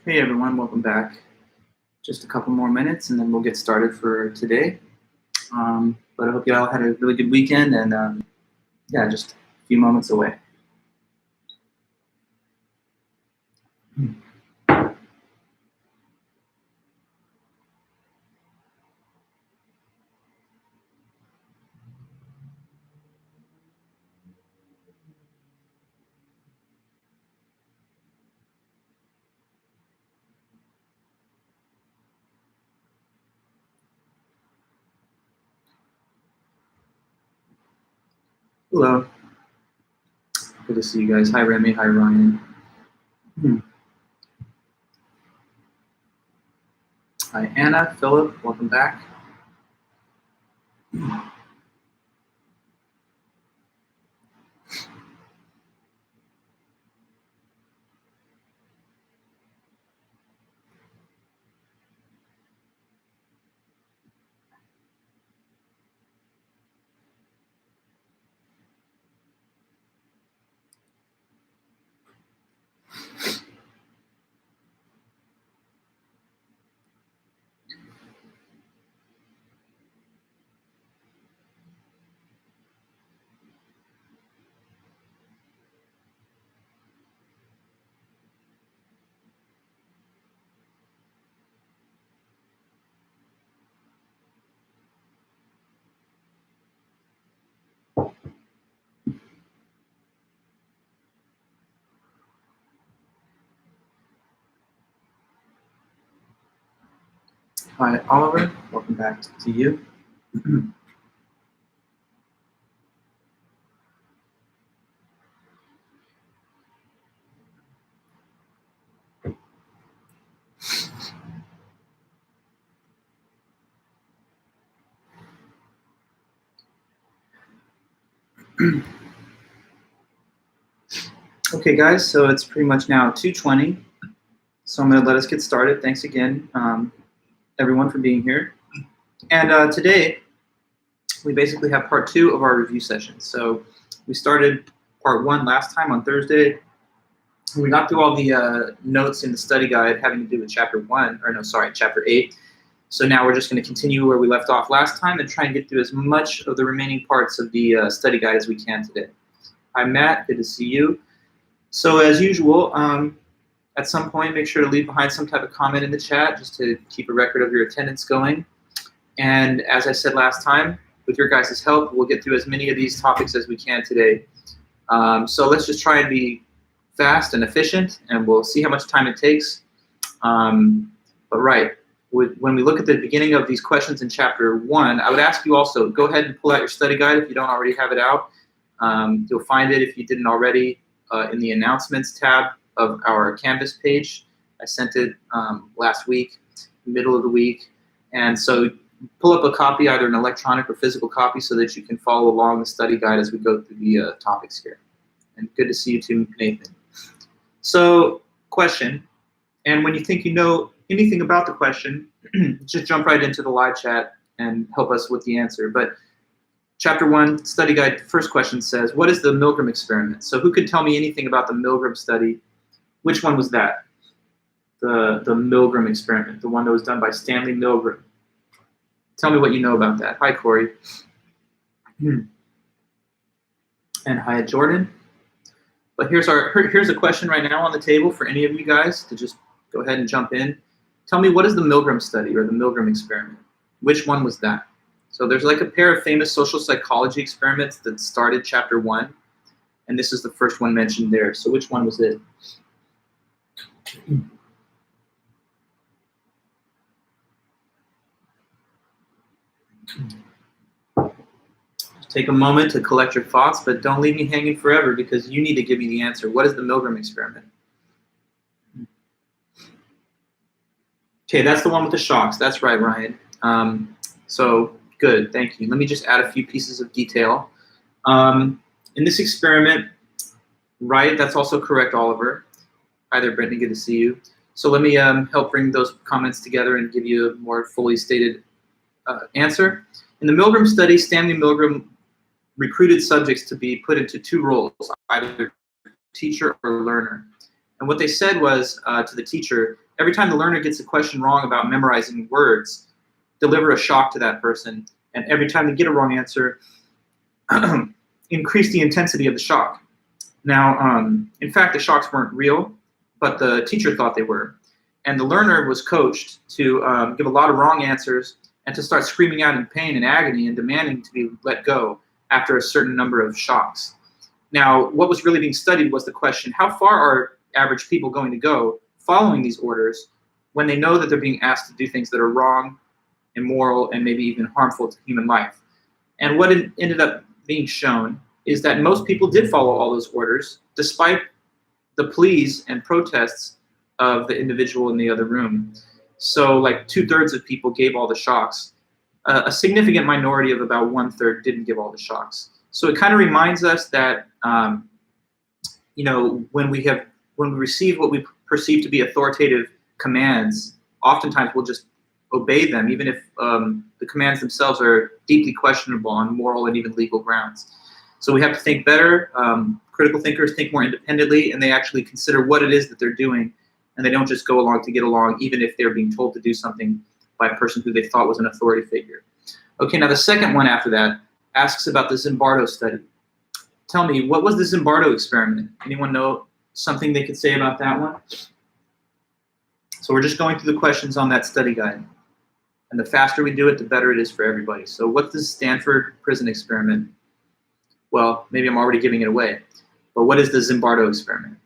Hey everyone, welcome back. Just a couple more minutes and then we'll get started for today. But I hope you all had a really good weekend and yeah, just a few moments away. Hello. Good to see you guys. Hi Remy, hi Ryan. Hi Anna, Philip, welcome back. Hi Oliver, welcome back to you. Okay guys, so it's pretty much now 2:20. So I'm going to let us get started. Thanks again, everyone, for being here. And today, we basically have part 2 of our review session. So we started part 1 last time on Thursday. We got through all the notes in the study guide having to do with chapter 8. So now we're just going to continue where we left off last time and try and get through as much of the remaining parts of the study guide as we can today. Hi Matt, good to see you. So as usual, at some point, make sure to leave behind some type of comment in the chat just to keep a record of your attendance going. And as I said last time, with your guys' help, we'll get through as many of these topics as we can today. So let's just try and be fast and efficient, and we'll see how much time it takes. But right, when we look at the beginning of these questions in chapter 1, I would ask you also, go ahead and pull out your study guide if you don't already have it out. You'll find it, if you didn't already, in the announcements tab of our Canvas page. I sent it last week, middle of the week. And so pull up a copy, either an electronic or physical copy, so that you can follow along the study guide as we go through the topics here. And good to see you too, Nathan. So, question, and when you think you know anything about the question, just jump right into the live chat and help us with the answer. But Chapter 1, study guide, first question says, what is the Milgram experiment? So who could tell me anything about the Milgram study? Which one was that? The Milgram experiment, the one that was done by Stanley Milgram. Tell me what you know about that. Hi, Corey. And hi, Jordan. But here's a question right now on the table for any of you guys to just go ahead and jump in. Tell me, what is the Milgram study or the Milgram experiment? Which one was that? So there's like a pair of famous social psychology experiments that started chapter 1, and this is the first one mentioned there. So which one was it? Take a moment to collect your thoughts, but don't leave me hanging forever because you need to give me the answer. What is the Milgram experiment? Okay, that's the one with the shocks. That's right, Ryan. So good, thank you. Let me just add a few pieces of detail. In this experiment, right, that's also correct, Oliver. Hi there, Brittany, good to see you. So let me help bring those comments together and give you a more fully stated answer. In the Milgram study, Stanley Milgram recruited subjects to be put into 2 roles, either teacher or learner. And what they said was to the teacher, every time the learner gets a question wrong about memorizing words, deliver a shock to that person. And every time they get a wrong answer, increase the intensity of the shock. Now, in fact, the shocks weren't real, but the teacher thought they were. And the learner was coached to give a lot of wrong answers and to start screaming out in pain and agony and demanding to be let go after a certain number of shocks. Now, what was really being studied was the question, how far are average people going to go following these orders when they know that they're being asked to do things that are wrong, immoral, and maybe even harmful to human life? And what ended up being shown is that most people did follow all those orders, despite the pleas and protests of the individual in the other room. So like 2/3 of people gave all the shocks. A significant minority of about 1/3 didn't give all the shocks. So it kind of reminds us that when we receive what we perceive to be authoritative commands, oftentimes we'll just obey them, even if the commands themselves are deeply questionable on moral and even legal grounds. So we have to think better. Critical thinkers think more independently, and they actually consider what it is that they're doing, and they don't just go along to get along, even if they're being told to do something by a person who they thought was an authority figure. Okay, now the second one after that asks about the Zimbardo Study. Tell me, what was the Zimbardo Experiment? Anyone know something they could say about that one? So we're just going through the questions on that study guide. And the faster we do it, the better it is for everybody. So what's the Stanford prison experiment? Well, maybe I'm already giving it away. But what is the Zimbardo Experiment?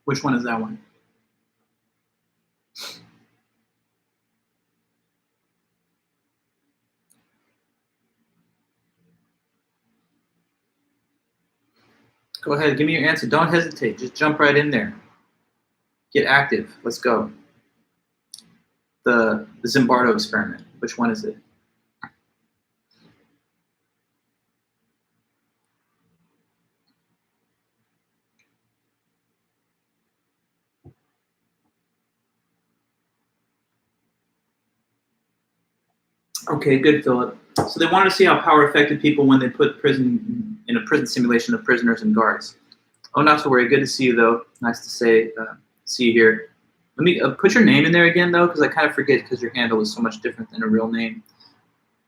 Which one is that one? Go ahead, give me your answer. Don't hesitate. Just jump right in there. Get active. Let's go. The Zimbardo Experiment. Which one is it? Okay, good, Philip. So they wanted to see how power affected people when they put prison in a prison simulation of prisoners and guards. Oh, not to worry. Good to see you, though. Nice to see you here. Let me put your name in there again, though, because I kind of forget because your handle is so much different than a real name.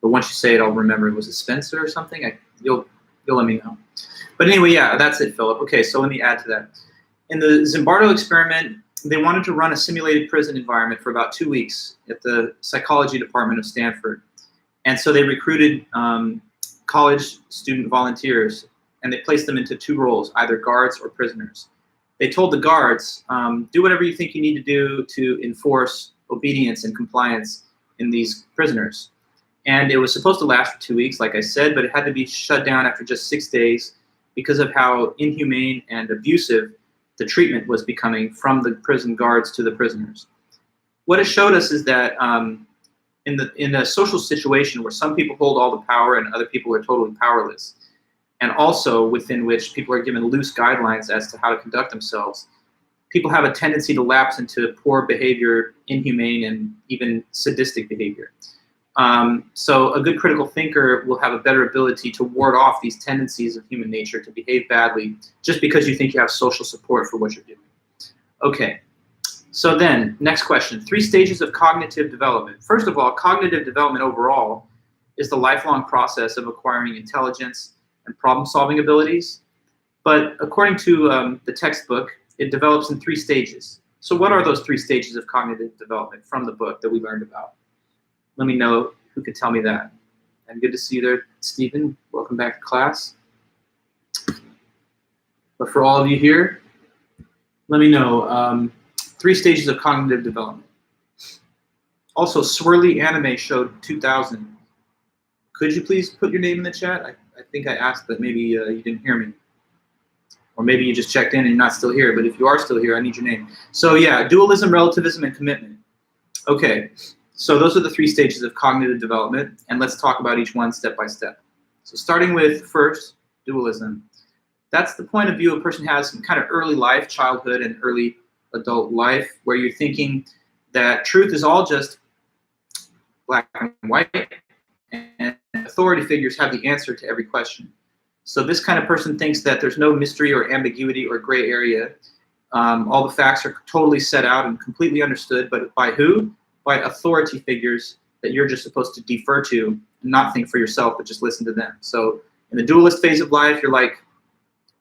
But once you say it, I'll remember. Was it Spencer or something? You'll let me know. But anyway, yeah, that's it, Philip. Okay, so let me add to that. In the Zimbardo Experiment, they wanted to run a simulated prison environment for about 2 weeks at the psychology department of Stanford. And so they recruited college student volunteers, and they placed them into 2 roles, either guards or prisoners. They told the guards, do whatever you think you need to do to enforce obedience and compliance in these prisoners. And it was supposed to last for 2 weeks, like I said, but it had to be shut down after just 6 days because of how inhumane and abusive the treatment was becoming from the prison guards to the prisoners. What it showed us is that in a social situation where some people hold all the power and other people are totally powerless, and also within which people are given loose guidelines as to how to conduct themselves, people have a tendency to lapse into poor behavior, inhumane, and even sadistic behavior. So a good critical thinker will have a better ability to ward off these tendencies of human nature to behave badly just because you think you have social support for what you're doing. Okay, so then, next question. 3 stages of cognitive development. First of all, cognitive development overall is the lifelong process of acquiring intelligence and problem-solving abilities. But according to the textbook, it develops in 3 stages. So what are those 3 stages of cognitive development from the book that we learned about? Let me know who could tell me that. And good to see you there, Stephen. Welcome back to class. But for all of you here, let me know 3 stages of cognitive development. Also, Swirly Anime showed 2000. Could you please put your name in the chat? I think I asked, but maybe you didn't hear me. Or maybe you just checked in and you're not still here. But if you are still here, I need your name. So yeah, dualism, relativism, and commitment. Okay, so those are the 3 stages of cognitive development. And let's talk about each one step by step. So starting with first, dualism. That's the point of view a person has in kind of early life, childhood, and early adult life, where you're thinking that truth is all just black and white, and authority figures have the answer to every question. So this kind of person thinks that there's no mystery or ambiguity or gray area. All the facts are totally set out and completely understood, but by who? By authority figures that you're just supposed to defer to and not think for yourself, but just listen to them. So in the dualist phase of life, you're like,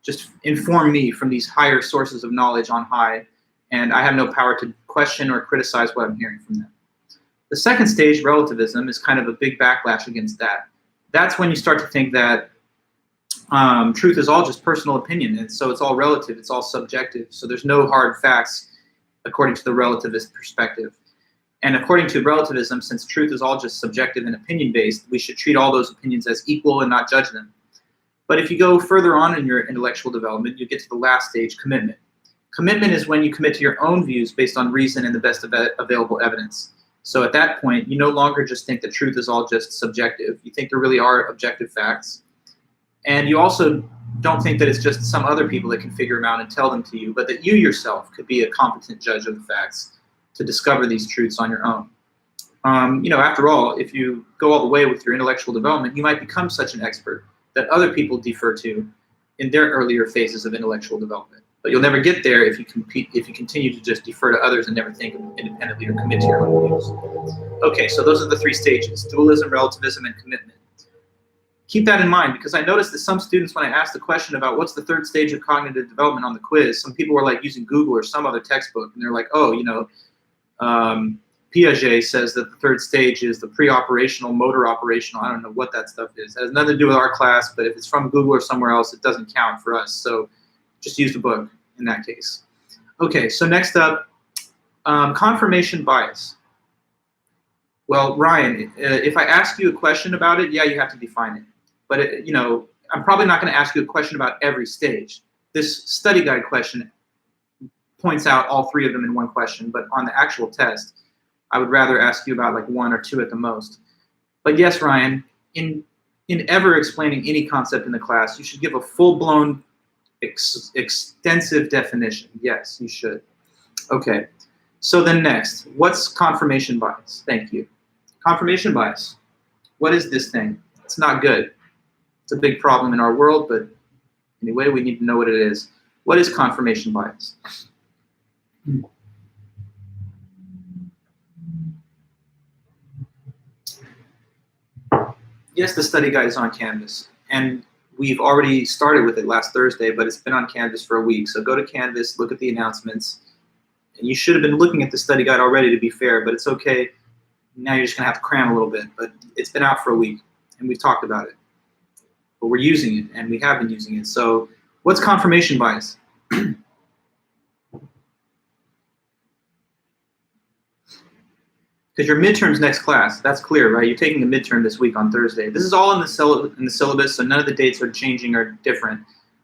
just inform me from these higher sources of knowledge on high, and I have no power to question or criticize what I'm hearing from them. The second stage, relativism, is kind of a big backlash against that. That's when you start to think that truth is all just personal opinion, and so it's all relative, it's all subjective, so there's no hard facts according to the relativist perspective. And according to relativism, since truth is all just subjective and opinion-based, we should treat all those opinions as equal and not judge them. But if you go further on in your intellectual development, you get to the last stage, commitment. Commitment is when you commit to your own views based on reason and the best available evidence. So at that point, you no longer just think that truth is all just subjective. You think there really are objective facts. And you also don't think that it's just some other people that can figure them out and tell them to you, but that you yourself could be a competent judge of the facts to discover these truths on your own. After all, if you go all the way with your intellectual development, you might become such an expert that other people defer to in their earlier phases of intellectual development. But you'll never get there if you continue to just defer to others and never think independently or commit to your own views. Okay, so those are the three stages: dualism, relativism, and commitment. Keep that in mind, because I noticed that some students, when I asked the question about what's the third stage of cognitive development on the quiz, some people were like using Google or some other textbook, and they're like, oh, Piaget says that the third stage is the pre-operational, motor operational. I don't know what that stuff is. It has nothing to do with our class, but if it's from Google or somewhere else, it doesn't count for us. So just use the book in that case. Okay, so next up, confirmation bias. Well, Ryan, if I ask you a question about it, yeah, you have to define it. But, I'm probably not going to ask you a question about every stage. This study guide question points out all three of them in one question, but on the actual test, I would rather ask you about like one or two at the most. But yes, Ryan, in ever explaining any concept in the class, you should give a full-blown, extensive definition. Yes, you should. Okay, so then next, what's confirmation bias? Thank you. Confirmation bias. What is this thing? It's not good. It's a big problem in our world, but anyway, we need to know what it is. What is confirmation bias? Yes, the study guide is on Canvas, and we've already started with it last Thursday, but it's been on Canvas for a week. So go to Canvas, look at the announcements. And you should have been looking at the study guide already, to be fair, but it's okay. Now you're just going to have to cram a little bit, but it's been out for a week, and we've talked about it. But we're using it, and we have been using it. So what's confirmation bias? Because your midterm's next class, that's clear, right? You're taking a midterm this week on Thursday. This is all in the syllabus, so none of the dates are changing or different.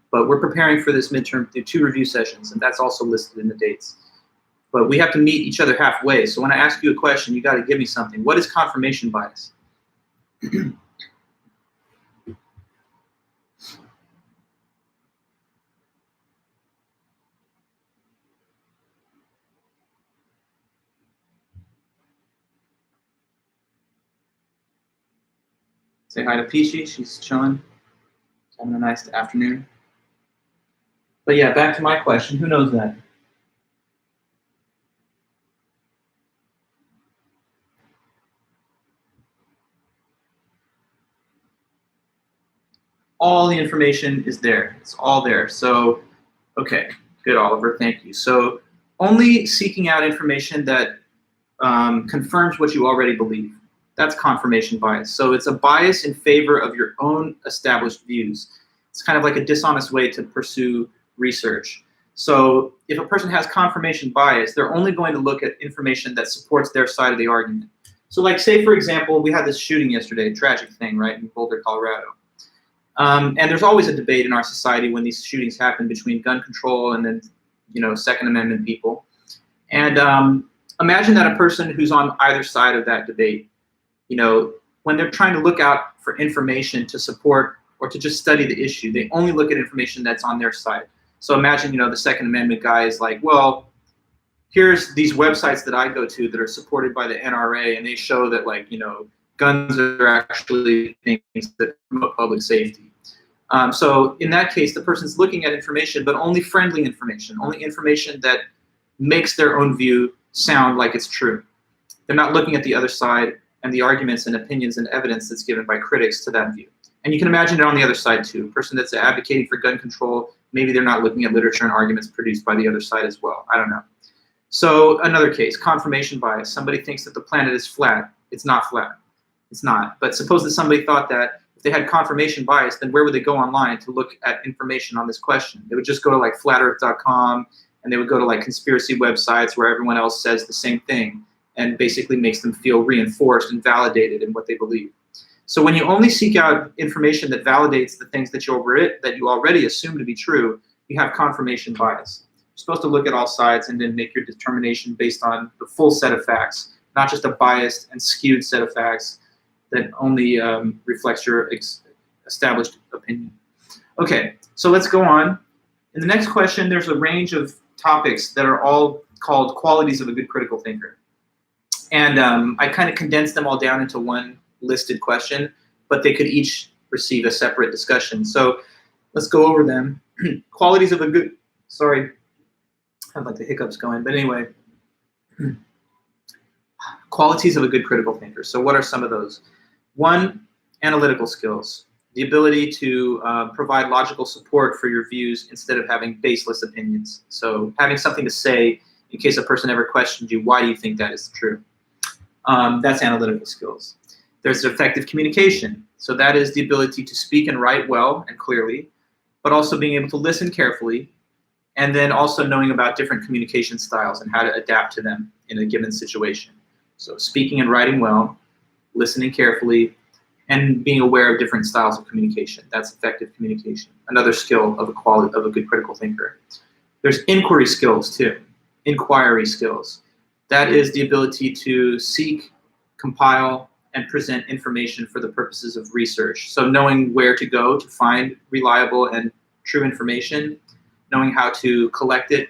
But we're preparing for this midterm through 2 review sessions, and that's also listed in the dates. But we have to meet each other halfway. So when I ask you a question, you got to give me something. What is confirmation bias? Say hi to Peachy. She's chilling. She's having a nice afternoon. But yeah, back to my question. Who knows that? All the information is there. It's all there. So, okay, good, Oliver. Thank you. So only seeking out information that confirms what you already believe. That's confirmation bias. So it's a bias in favor of your own established views. It's kind of like a dishonest way to pursue research. So if a person has confirmation bias, they're only going to look at information that supports their side of the argument. So like, say, for example, we had this shooting yesterday, tragic thing, right, in Boulder, Colorado. And there's always a debate in our society when these shootings happen between gun control and then, Second Amendment people. And imagine that a person who's on either side of that debate, when they're trying to look out for information to support or to just study the issue, they only look at information that's on their side. So imagine, the Second Amendment guy is like, well, here's these websites that I go to that are supported by the NRA, and they show that, like, guns are actually things that promote public safety. So in that case, the person's looking at information, but only friendly information, only information that makes their own view sound like it's true. They're not looking at the other side and the arguments and opinions and evidence that's given by critics to that view. And you can imagine it on the other side too. A person that's advocating for gun control, maybe they're not looking at literature and arguments produced by the other side as well. I don't know. So another case, confirmation bias. Somebody thinks that the planet is flat. It's not flat. It's not. But suppose that somebody thought that if they had confirmation bias, then where would they go online to look at information on this question? They would just go to like flatearth.com, and they would go to like conspiracy websites where everyone else says the same thing, and basically makes them feel reinforced and validated in what they believe. So when you only seek out information that validates the things that you already assume to be true, you have confirmation bias. You're supposed to look at all sides and then make your determination based on the full set of facts, not just a biased and skewed set of facts that only reflects your established opinion. Okay, so let's go on. In the next question, there's a range of topics that are all called qualities of a good critical thinker. And I kind of condensed them all down into one listed question, but they could each receive a separate discussion. So let's go over them. Qualities of a good, sorry, I have like the hiccups going, but anyway. Qualities of a good critical thinker. So what are some of those? One, analytical skills. The ability to provide logical support for your views instead of having baseless opinions. So having something to say in case a person ever questioned you, why do you think that is true? That's analytical skills. There's effective communication. So that is the ability to speak and write well and clearly, but also being able to listen carefully, and then also knowing about different communication styles and how to adapt to them in a given situation. So speaking and writing well, listening carefully, and being aware of different styles of communication. That's effective communication. Another skill of a good critical thinker. There's inquiry skills too. Inquiry skills. That is the ability to seek, compile, and present information for the purposes of research. So knowing where to go to find reliable and true information, knowing how to collect it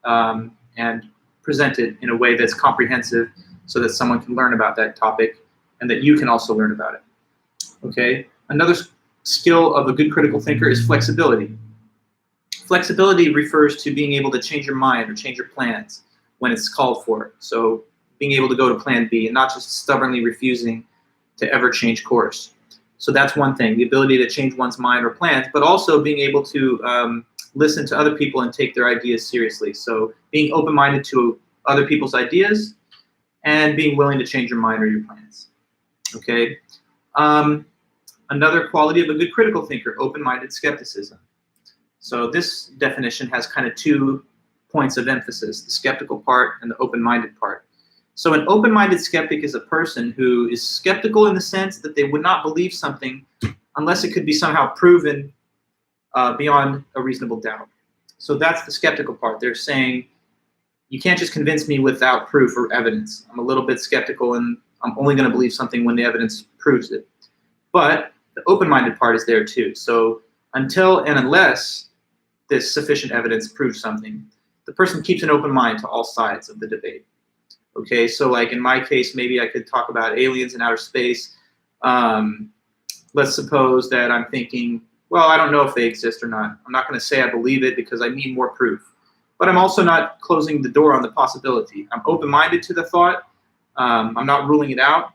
and present it in a way that's comprehensive so that someone can learn about that topic and that you can also learn about it. Okay. Another skill of a good critical thinker is flexibility. Flexibility refers to being able to change your mind or change your plans when it's called for. So being able to go to plan B and not just stubbornly refusing to ever change course. So that's one thing, the ability to change one's mind or plans, but also being able to listen to other people and take their ideas seriously. So being open-minded to other people's ideas and being willing to change your mind or your plans. Okay. Another quality of a good critical thinker, open-minded skepticism. So this definition has kind of 2 points of emphasis, the skeptical part and the open-minded part. So an open-minded skeptic is a person who is skeptical in the sense that they would not believe something unless it could be somehow proven beyond a reasonable doubt. So that's the skeptical part. They're saying, you can't just convince me without proof or evidence. I'm a little bit skeptical and I'm only going to believe something when the evidence proves it. But the open-minded part is there too. So until and unless there's sufficient evidence proves something, the person keeps an open mind to all sides of the debate. Okay, so like in my case, maybe I could talk about aliens in outer space. Let's suppose that I'm thinking, well, I don't know if they exist or not. I'm not going to say I believe it because I need more proof. But I'm also not closing the door on the possibility. I'm open-minded to the thought. I'm not ruling it out.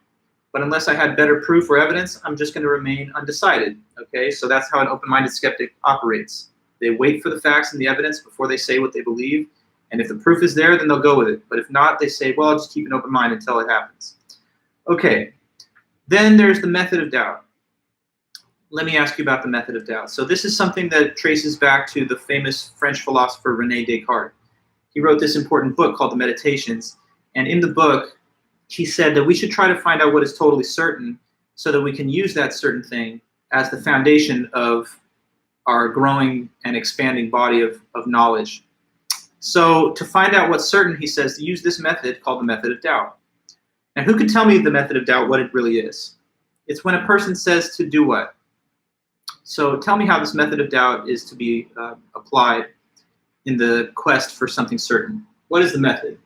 But unless I had better proof or evidence, I'm just going to remain undecided. Okay, so that's how an open-minded skeptic operates. They wait for the facts and the evidence before they say what they believe. And if the proof is there, then they'll go with it. But if not, they say, well, I'll just keep an open mind until it happens. Okay, then there's the method of doubt. Let me ask you about the method of doubt. So this is something that traces back to the famous French philosopher René Descartes. He wrote this important book called The Meditations. And in the book, he said that we should try to find out what is totally certain so that we can use that certain thing as the foundation of our growing and expanding body of knowledge. So to find out what's certain, he says, to use this method called the method of doubt. Now, who can tell me the method of doubt, what it really is? It's when a person says to do what? So tell me how this method of doubt is to be applied in the quest for something certain. What is the method?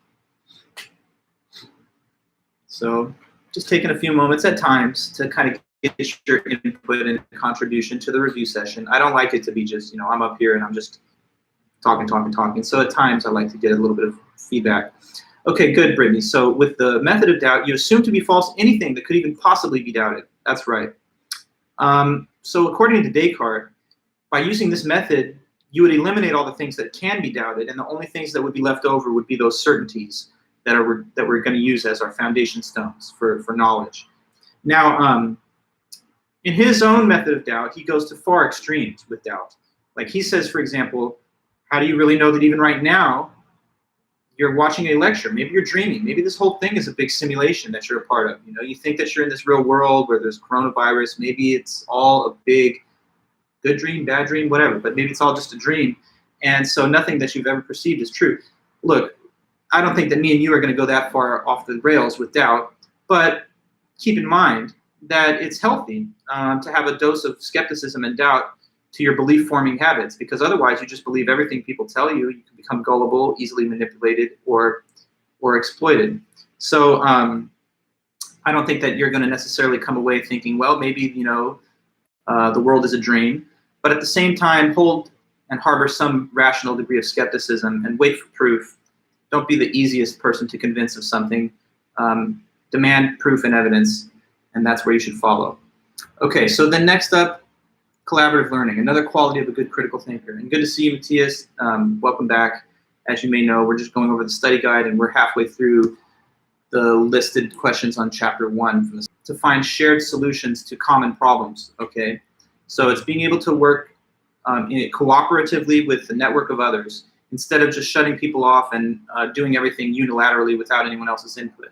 So just taking a few moments at times to kind of get your input and contribution to the review session. I don't like it to be just, I'm up here and I'm just talking. So at times I like to get a little bit of feedback. Okay, good, Brittany. So with the method of doubt, you assume to be false anything that could even possibly be doubted. That's right. So according to Descartes, by using this method, you would eliminate all the things that can be doubted, and the only things that would be left over would be those certainties that we're going to use as our foundation stones for knowledge. Now, in his own method of doubt, he goes to far extremes with doubt. Like he says, for example, how do you really know that even right now you're watching a lecture? Maybe you're dreaming. Maybe this whole thing is a big simulation that you're a part of. You think that you're in this real world where there's coronavirus. Maybe it's all a big good dream, bad dream, whatever. But maybe it's all just a dream. And so nothing that you've ever perceived is true. Look, I don't think that me and you are going to go that far off the rails with doubt. But keep in mind that it's healthy to have a dose of skepticism and doubt to your belief-forming habits, because otherwise you just believe everything people tell you. You can become gullible, easily manipulated, or exploited. So I don't think that you're going to necessarily come away thinking, well, maybe the world is a dream, but at the same time hold and harbor some rational degree of skepticism and wait for proof. Don't be the easiest person to convince of something. Demand proof and evidence, and that's where you should follow. Okay, so then next up, collaborative learning, another quality of a good critical thinker. And good to see you, Matthias. Welcome back. As you may know, we're just going over the study guide, and we're halfway through the listed questions on chapter 1 to find shared solutions to common problems. Okay, so it's being able to work cooperatively with the network of others instead of just shutting people off and doing everything unilaterally without anyone else's input.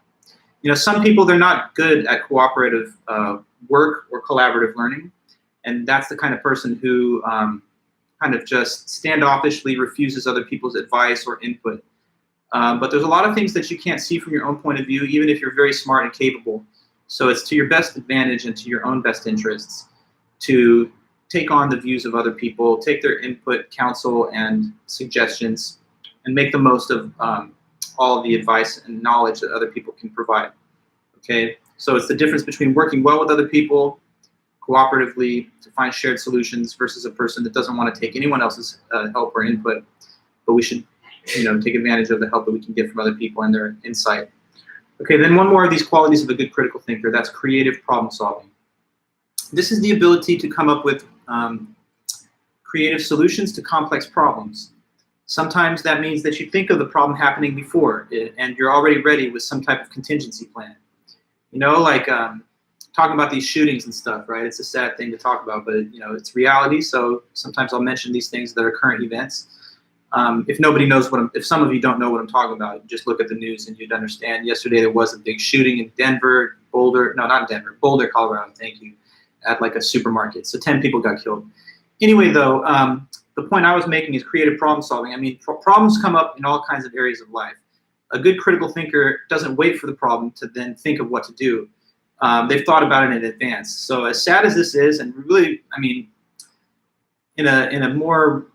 Some people, they're not good at cooperative work or collaborative learning. And that's the kind of person who kind of just standoffishly refuses other people's advice or input. But there's a lot of things that you can't see from your own point of view, even if you're very smart and capable. So it's to your best advantage and to your own best interests to take on the views of other people, take their input, counsel, and suggestions, and make the most of all of the advice and knowledge that other people can provide. Okay, so it's the difference between working well with other people, cooperatively to find shared solutions, versus a person that doesn't want to take anyone else's help or input, but we should, take advantage of the help that we can get from other people and their insight. Okay, then one more of these qualities of a good critical thinker, that's creative problem solving. This is the ability to come up with creative solutions to complex problems. Sometimes that means that you think of the problem happening before and you're already ready with some type of contingency plan. Like talking about these shootings and stuff, right? It's a sad thing to talk about, but it's reality. So sometimes I'll mention these things that are current events. If nobody knows if some of you don't know what I'm talking about, just look at the news and you'd understand. Yesterday there was a big shooting in Boulder, Colorado, thank you, at like a supermarket. So 10 people got killed. Anyway, though, the point I was making is creative problem solving. I mean, problems come up in all kinds of areas of life. A good critical thinker doesn't wait for the problem to then think of what to do. They've thought about it in advance. So as sad as this is, and really, I mean, in a more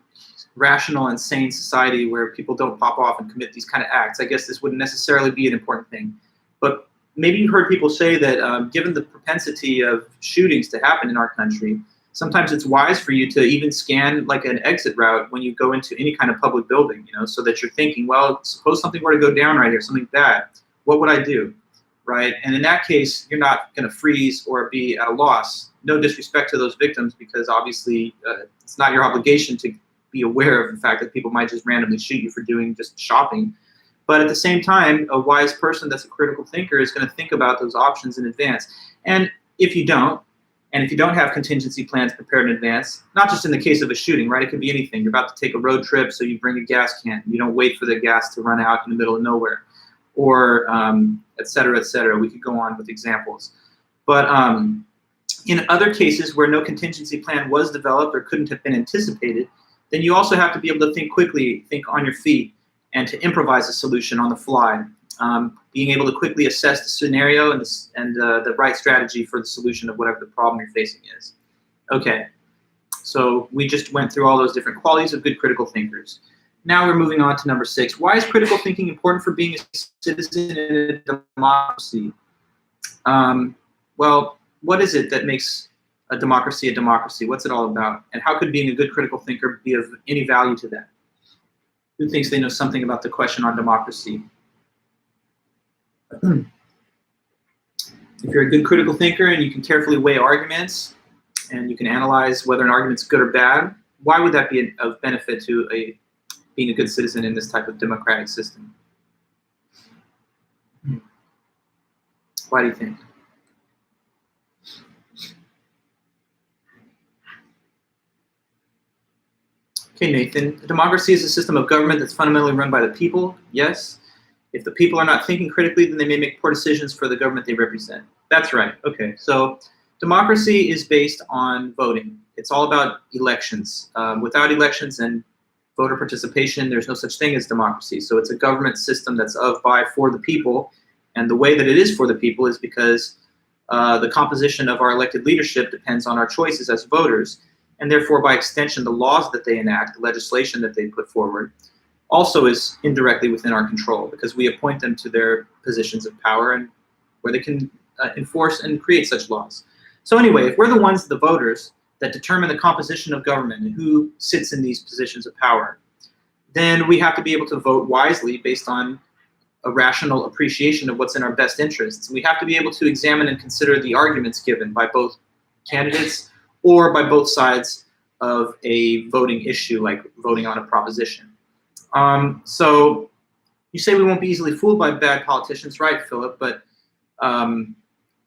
rational and sane society where people don't pop off and commit these kind of acts, I guess this wouldn't necessarily be an important thing. But maybe you've heard people say that given the propensity of shootings to happen in our country, sometimes it's wise for you to even scan like an exit route when you go into any kind of public building, so that you're thinking, well, suppose something were to go down right here, something bad, what would I do, right? And in that case, you're not going to freeze or be at a loss. No disrespect to those victims, because obviously it's not your obligation to be aware of the fact that people might just randomly shoot you for doing just shopping. But at the same time, a wise person that's a critical thinker is going to think about those options in advance. And if you don't have contingency plans prepared in advance, not just in the case of a shooting, right? It could be anything. You're about to take a road trip, so you bring a gas can. You don't wait for the gas to run out in the middle of nowhere, or et cetera, et cetera. We could go on with examples. But in other cases where no contingency plan was developed or couldn't have been anticipated, then you also have to be able to think quickly, think on your feet, and to improvise a solution on the fly. Being able to quickly assess the scenario and the right strategy for the solution of whatever the problem you're facing is. Okay, so we just went through all those different qualities of good critical thinkers. Now we're moving on to number 6. Why is critical thinking important for being a citizen in a democracy? Well, what is it that makes a democracy? What's it all about? And how could being a good critical thinker be of any value to that? Who thinks they know something about the question on democracy? If you're a good critical thinker and you can carefully weigh arguments and you can analyze whether an argument's good or bad, why would that be of benefit to being a good citizen in this type of democratic system? Why do you think? Okay, Nathan. A democracy is a system of government that's fundamentally run by the people. Yes. If the people are not thinking critically, then they may make poor decisions for the government they represent. That's right. Okay, so democracy is based on voting. It's all about elections. Without elections and voter participation, there's no such thing as democracy. So it's a government system that's of, by, for the people. And the way that it is for the people is because the composition of our elected leadership depends on our choices as voters. And therefore, by extension, the laws that they enact, the legislation that they put forward, also is indirectly within our control because we appoint them to their positions of power and where they can enforce and create such laws. So anyway, if we're the ones, the voters, that determine the composition of government and who sits in these positions of power, then we have to be able to vote wisely based on a rational appreciation of what's in our best interests. We have to be able to examine and consider the arguments given by both candidates or by both sides of a voting issue, like voting on a proposition. So you say we won't be easily fooled by bad politicians, right, Philip? But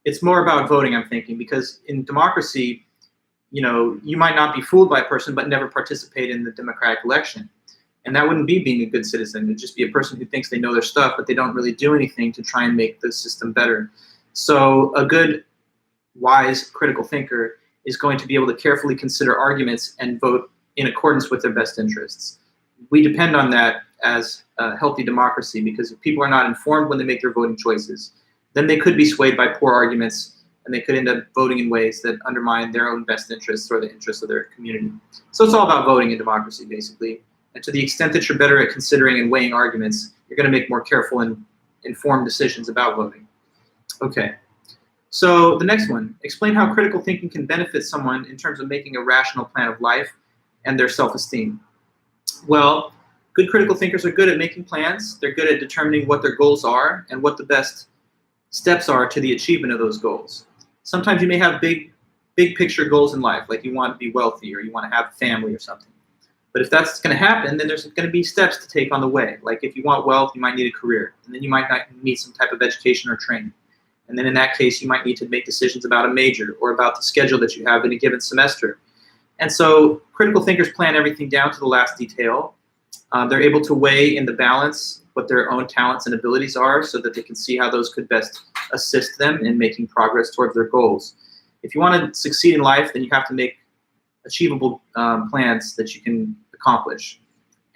it's more about voting, I'm thinking, because in democracy, you might not be fooled by a person but never participate in the democratic election. And that wouldn't be being a good citizen. It'd just be a person who thinks they know their stuff, but they don't really do anything to try and make the system better. So a good, wise, critical thinker is going to be able to carefully consider arguments and vote in accordance with their best interests. We depend on that as a healthy democracy because if people are not informed when they make their voting choices, then they could be swayed by poor arguments and they could end up voting in ways that undermine their own best interests or the interests of their community. So it's all about voting in democracy, basically. And to the extent that you're better at considering and weighing arguments, you're going to make more careful and informed decisions about voting. Okay. So the next one, explain how critical thinking can benefit someone in terms of making a rational plan of life and their self-esteem. Well, good critical thinkers are good at making plans. They're good at determining what their goals are and what the best steps are to the achievement of those goals. Sometimes you may have big picture goals in life, like you want to be wealthy or you want to have a family or something. But if that's going to happen, then there's going to be steps to take on the way. Like if you want wealth, you might need a career, and then you might not need some type of education or training. And then in that case, you might need to make decisions about a major or about the schedule that you have in a given semester. And so critical thinkers plan everything down to the last detail. They're able to weigh in the balance what their own talents and abilities are so that they can see how those could best assist them in making progress towards their goals. If you want to succeed in life, then you have to make achievable plans that you can accomplish.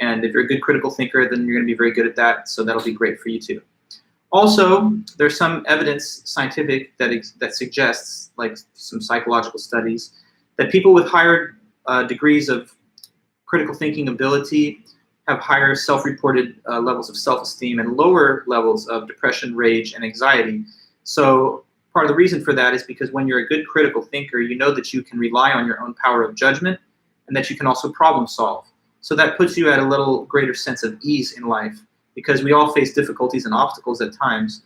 And if you're a good critical thinker, then you're going to be very good at that, so that'll be great for you too. Also, there's some evidence, scientific, that suggests, like some psychological studies, that people with higher degrees of critical thinking ability have higher self-reported levels of self-esteem and lower levels of depression, rage, and anxiety. So part of the reason for that is because when you're a good critical thinker, you know that you can rely on your own power of judgment and that you can also problem solve. So that puts you at a little greater sense of ease in life, because we all face difficulties and obstacles at times.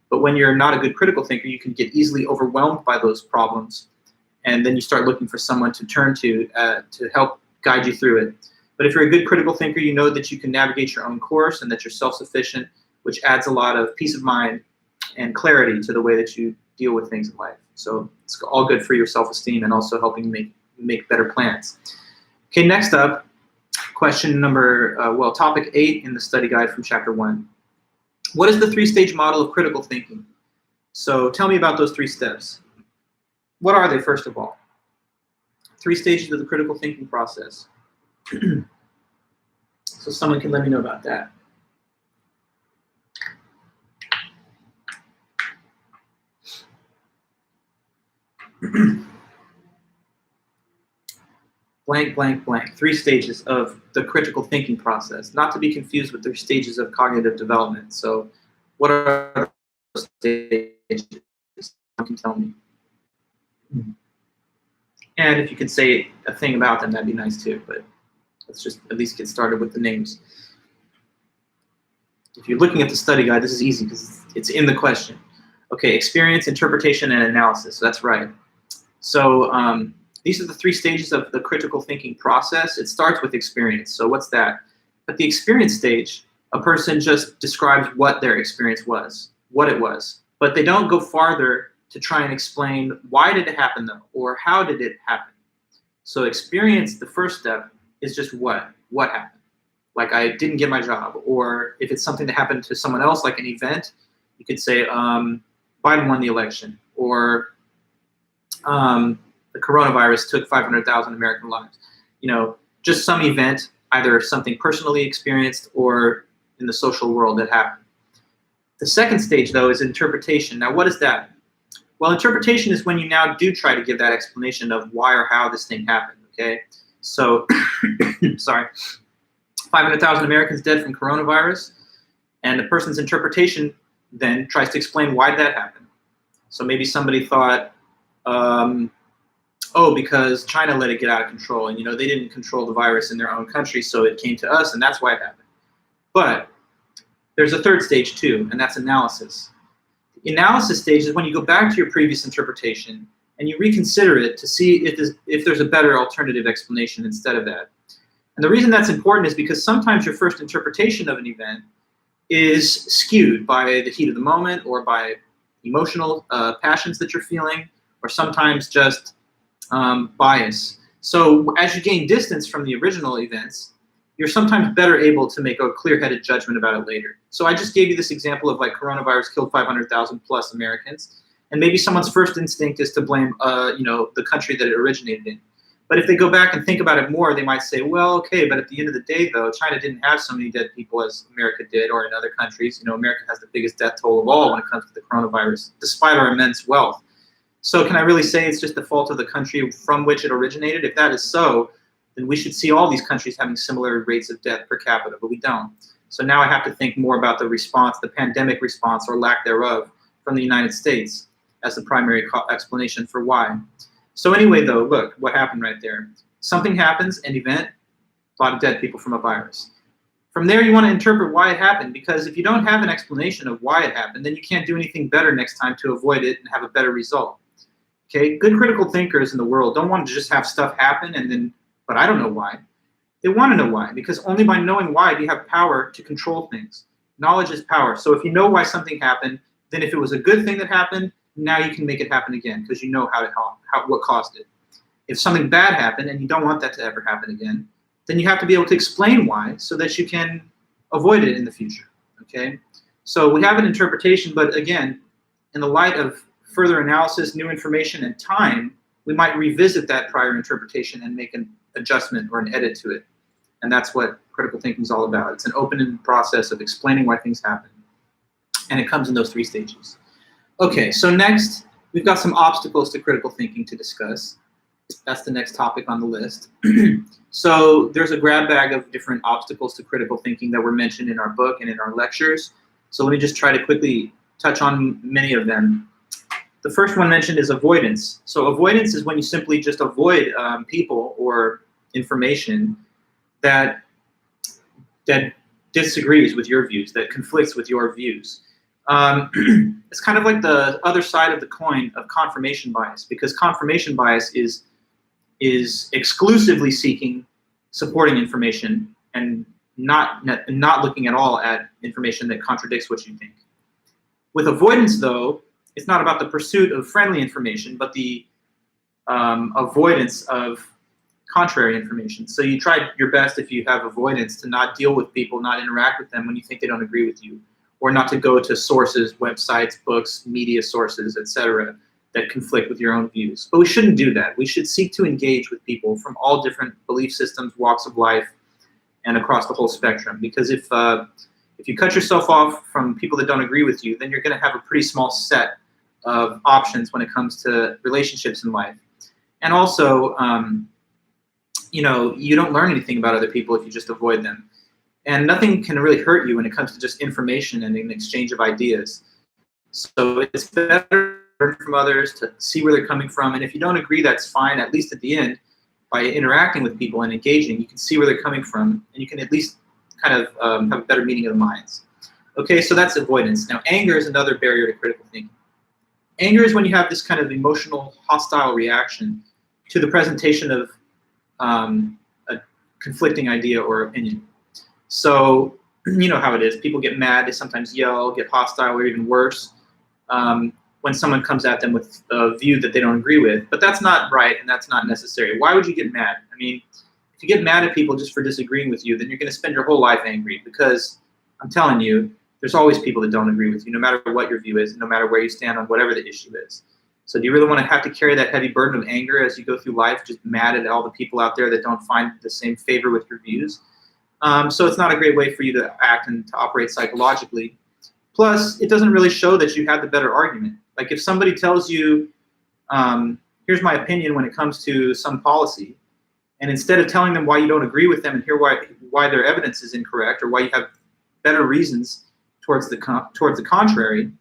But when you're not a good critical thinker, you can get easily overwhelmed by those problems. And then you start looking for someone to turn to help guide you through it. But if you're a good critical thinker, you know that you can navigate your own course and that you're self-sufficient, which adds a lot of peace of mind and clarity to the way that you deal with things in life. So it's all good for your self-esteem and also helping you make better plans. Okay, next up, question number, topic 8 in the study guide from chapter 1. What is the 3-stage model of critical thinking? So tell me about those 3 steps. What are they, first of all? 3 stages of the critical thinking process. So someone can let me know about that. Blank, blank, blank. 3 stages of the critical thinking process, not to be confused with 3 stages of cognitive development. So what are those stages? You can tell me. And if you could say a thing about them, that'd be nice too, but let's just at least get started with the names. If you're looking at the study guide, this is easy because it's in the question. Okay, experience, interpretation, and analysis. So that's right. So these are the 3 stages of the critical thinking process. It starts with experience. So what's that? At the experience stage, a person just describes what their experience was, what it was. But they don't go farther to try and explain why did it happen though, or how did it happen. So experience, the first step, is just what happened. Like I didn't get my job, or if it's something that happened to someone else, like an event, you could say Biden won the election, or the coronavirus took 500,000 American lives. You know, just some event, either something personally experienced or in the social world that happened. The second stage, though, is interpretation. Now, what is that? Well, interpretation is when you now do try to give that explanation of why or how this thing happened, okay? So, sorry, 500,000 Americans dead from coronavirus, and the person's interpretation then tries to explain why that happened. So maybe somebody thought, oh, because China let it get out of control, and they didn't control the virus in their own country, so it came to us, and that's why it happened. But there's a third stage too, and that's analysis. The analysis stage is when you go back to your previous interpretation and you reconsider it to see if there's a better alternative explanation instead of that. And the reason that's important is because sometimes your first interpretation of an event is skewed by the heat of the moment or by emotional passions that you're feeling, or sometimes just bias. So as you gain distance from the original events, you're sometimes better able to make a clear-headed judgment about it later. So I just gave you this example of like coronavirus killed 500,000 plus Americans, and maybe someone's first instinct is to blame the country that it originated in. But if they go back and think about it more, they might say, well, okay, but at the end of the day, though, China didn't have so many dead people as America did, or in other countries. America has the biggest death toll of all when it comes to the coronavirus, despite our immense wealth. So can I really say it's just the fault of the country from which it originated? If that is so, then we should see all these countries having similar rates of death per capita, but we don't. So now I have to think more about the response, the pandemic response or lack thereof from the United States as the primary explanation for why. So anyway, though, look what happened right there. Something happens, an event, a lot of dead people from a virus. From there, you want to interpret why it happened, because if you don't have an explanation of why it happened, then you can't do anything better next time to avoid it and have a better result. Okay, good critical thinkers in the world don't want to just have stuff happen and then, but I don't know why. They want to know why, because only by knowing why do you have power to control things. Knowledge is power. So if you know why something happened, then if it was a good thing that happened, now you can make it happen again because you know what caused it. If something bad happened and you don't want that to ever happen again, then you have to be able to explain why so that you can avoid it in the future. Okay, so we have an interpretation, but again, in the light of further analysis, new information, and time, we might revisit that prior interpretation and make an adjustment or an edit to it. And that's what critical thinking is all about. It's an open-ended process of explaining why things happen. And it comes in those 3 stages. Okay, so next, we've got some obstacles to critical thinking to discuss. That's the next topic on the list. So there's a grab bag of different obstacles to critical thinking that were mentioned in our book and in our lectures. So let me just try to quickly touch on many of them. The first one mentioned is avoidance. So avoidance is when you simply just avoid people or information that disagrees with your views, that conflicts with your views. It's kind of like the other side of the coin of confirmation bias, because confirmation bias is exclusively seeking supporting information and not looking at all at information that contradicts what you think. With avoidance, though, it's not about the pursuit of friendly information, but the avoidance of contrary information. So you try your best, if you have avoidance, to not deal with people, not interact with them when you think they don't agree with you, or not to go to sources, websites, books, media sources, etc., that conflict with your own views. But we shouldn't do that. We should seek to engage with people from all different belief systems, walks of life, and across the whole spectrum. Because if you cut yourself off from people that don't agree with you, then you're going to have a pretty small set of options when it comes to relationships in life. And also, you don't learn anything about other people if you just avoid them. And nothing can really hurt you when it comes to just information and an exchange of ideas. So it's better learn from others, to see where they're coming from. And if you don't agree, that's fine. At least at the end, by interacting with people and engaging, you can see where they're coming from, and you can at least kind of have a better meeting of the minds. Okay, so that's avoidance. Now, anger is another barrier to critical thinking. Anger is when you have this kind of emotional, hostile reaction to the presentation of a conflicting idea or opinion. So, you know how it is. People get mad, they sometimes yell, get hostile, or even worse, when someone comes at them with a view that they don't agree with. But that's not right, and that's not necessary. Why would you get mad? I mean, if you get mad at people just for disagreeing with you, then you're going to spend your whole life angry, because I'm telling you, there's always people that don't agree with you, no matter what your view is, no matter where you stand on whatever the issue is. So do you really want to have to carry that heavy burden of anger as you go through life, just mad at all the people out there that don't find the same favor with your views? So it's not a great way for you to act and to operate psychologically. Plus, it doesn't really show that you had the better argument. Like if somebody tells you, here's my opinion when it comes to some policy, and instead of telling them why you don't agree with them and hear why their evidence is incorrect or why you have better reasons towards the contrary,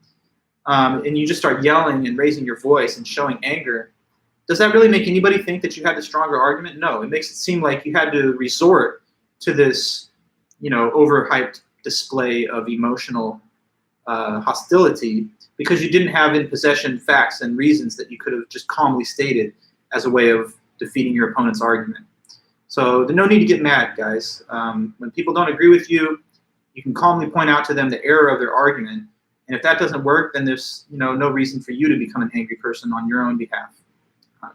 and you just start yelling and raising your voice and showing anger, does that really make anybody think that you had the stronger argument? No, it makes it seem like you had to resort to this, overhyped display of emotional hostility because you didn't have in possession facts and reasons that you could have just calmly stated as a way of defeating your opponent's argument. So there's no need to get mad, guys. When people don't agree with you, you can calmly point out to them the error of their argument. And if that doesn't work, then there's no reason for you to become an angry person on your own behalf.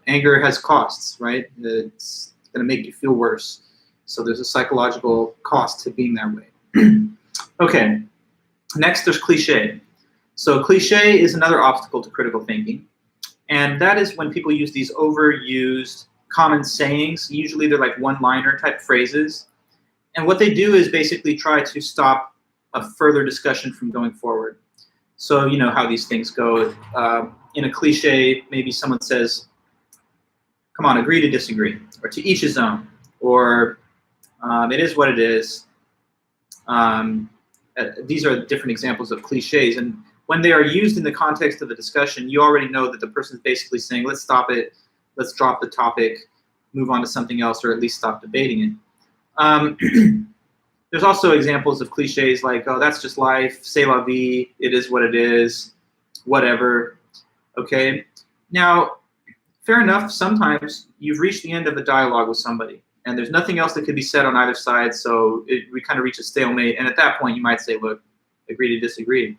Anger has costs, right? It's going to make you feel worse. So there's a psychological cost to being that way. Okay, next there's cliche. So cliche is another obstacle to critical thinking. And that is when people use these overused common sayings. Usually they're like one-liner type phrases. And what they do is basically try to stop a further discussion from going forward. So you know how these things go. In a cliche, maybe someone says, come on, agree to disagree, or to each his own, or it is what it is. These are different examples of cliches. And when they are used in the context of a discussion, you already know that the person is basically saying, let's stop it, let's drop the topic, move on to something else, or at least stop debating it. There's also examples of cliches like, oh, that's just life, c'est la vie, it is what it is, whatever, okay? Now, fair enough, sometimes you've reached the end of a dialogue with somebody, and there's nothing else that could be said on either side, so we kind of reach a stalemate, and at that point you might say, look, agree to disagree.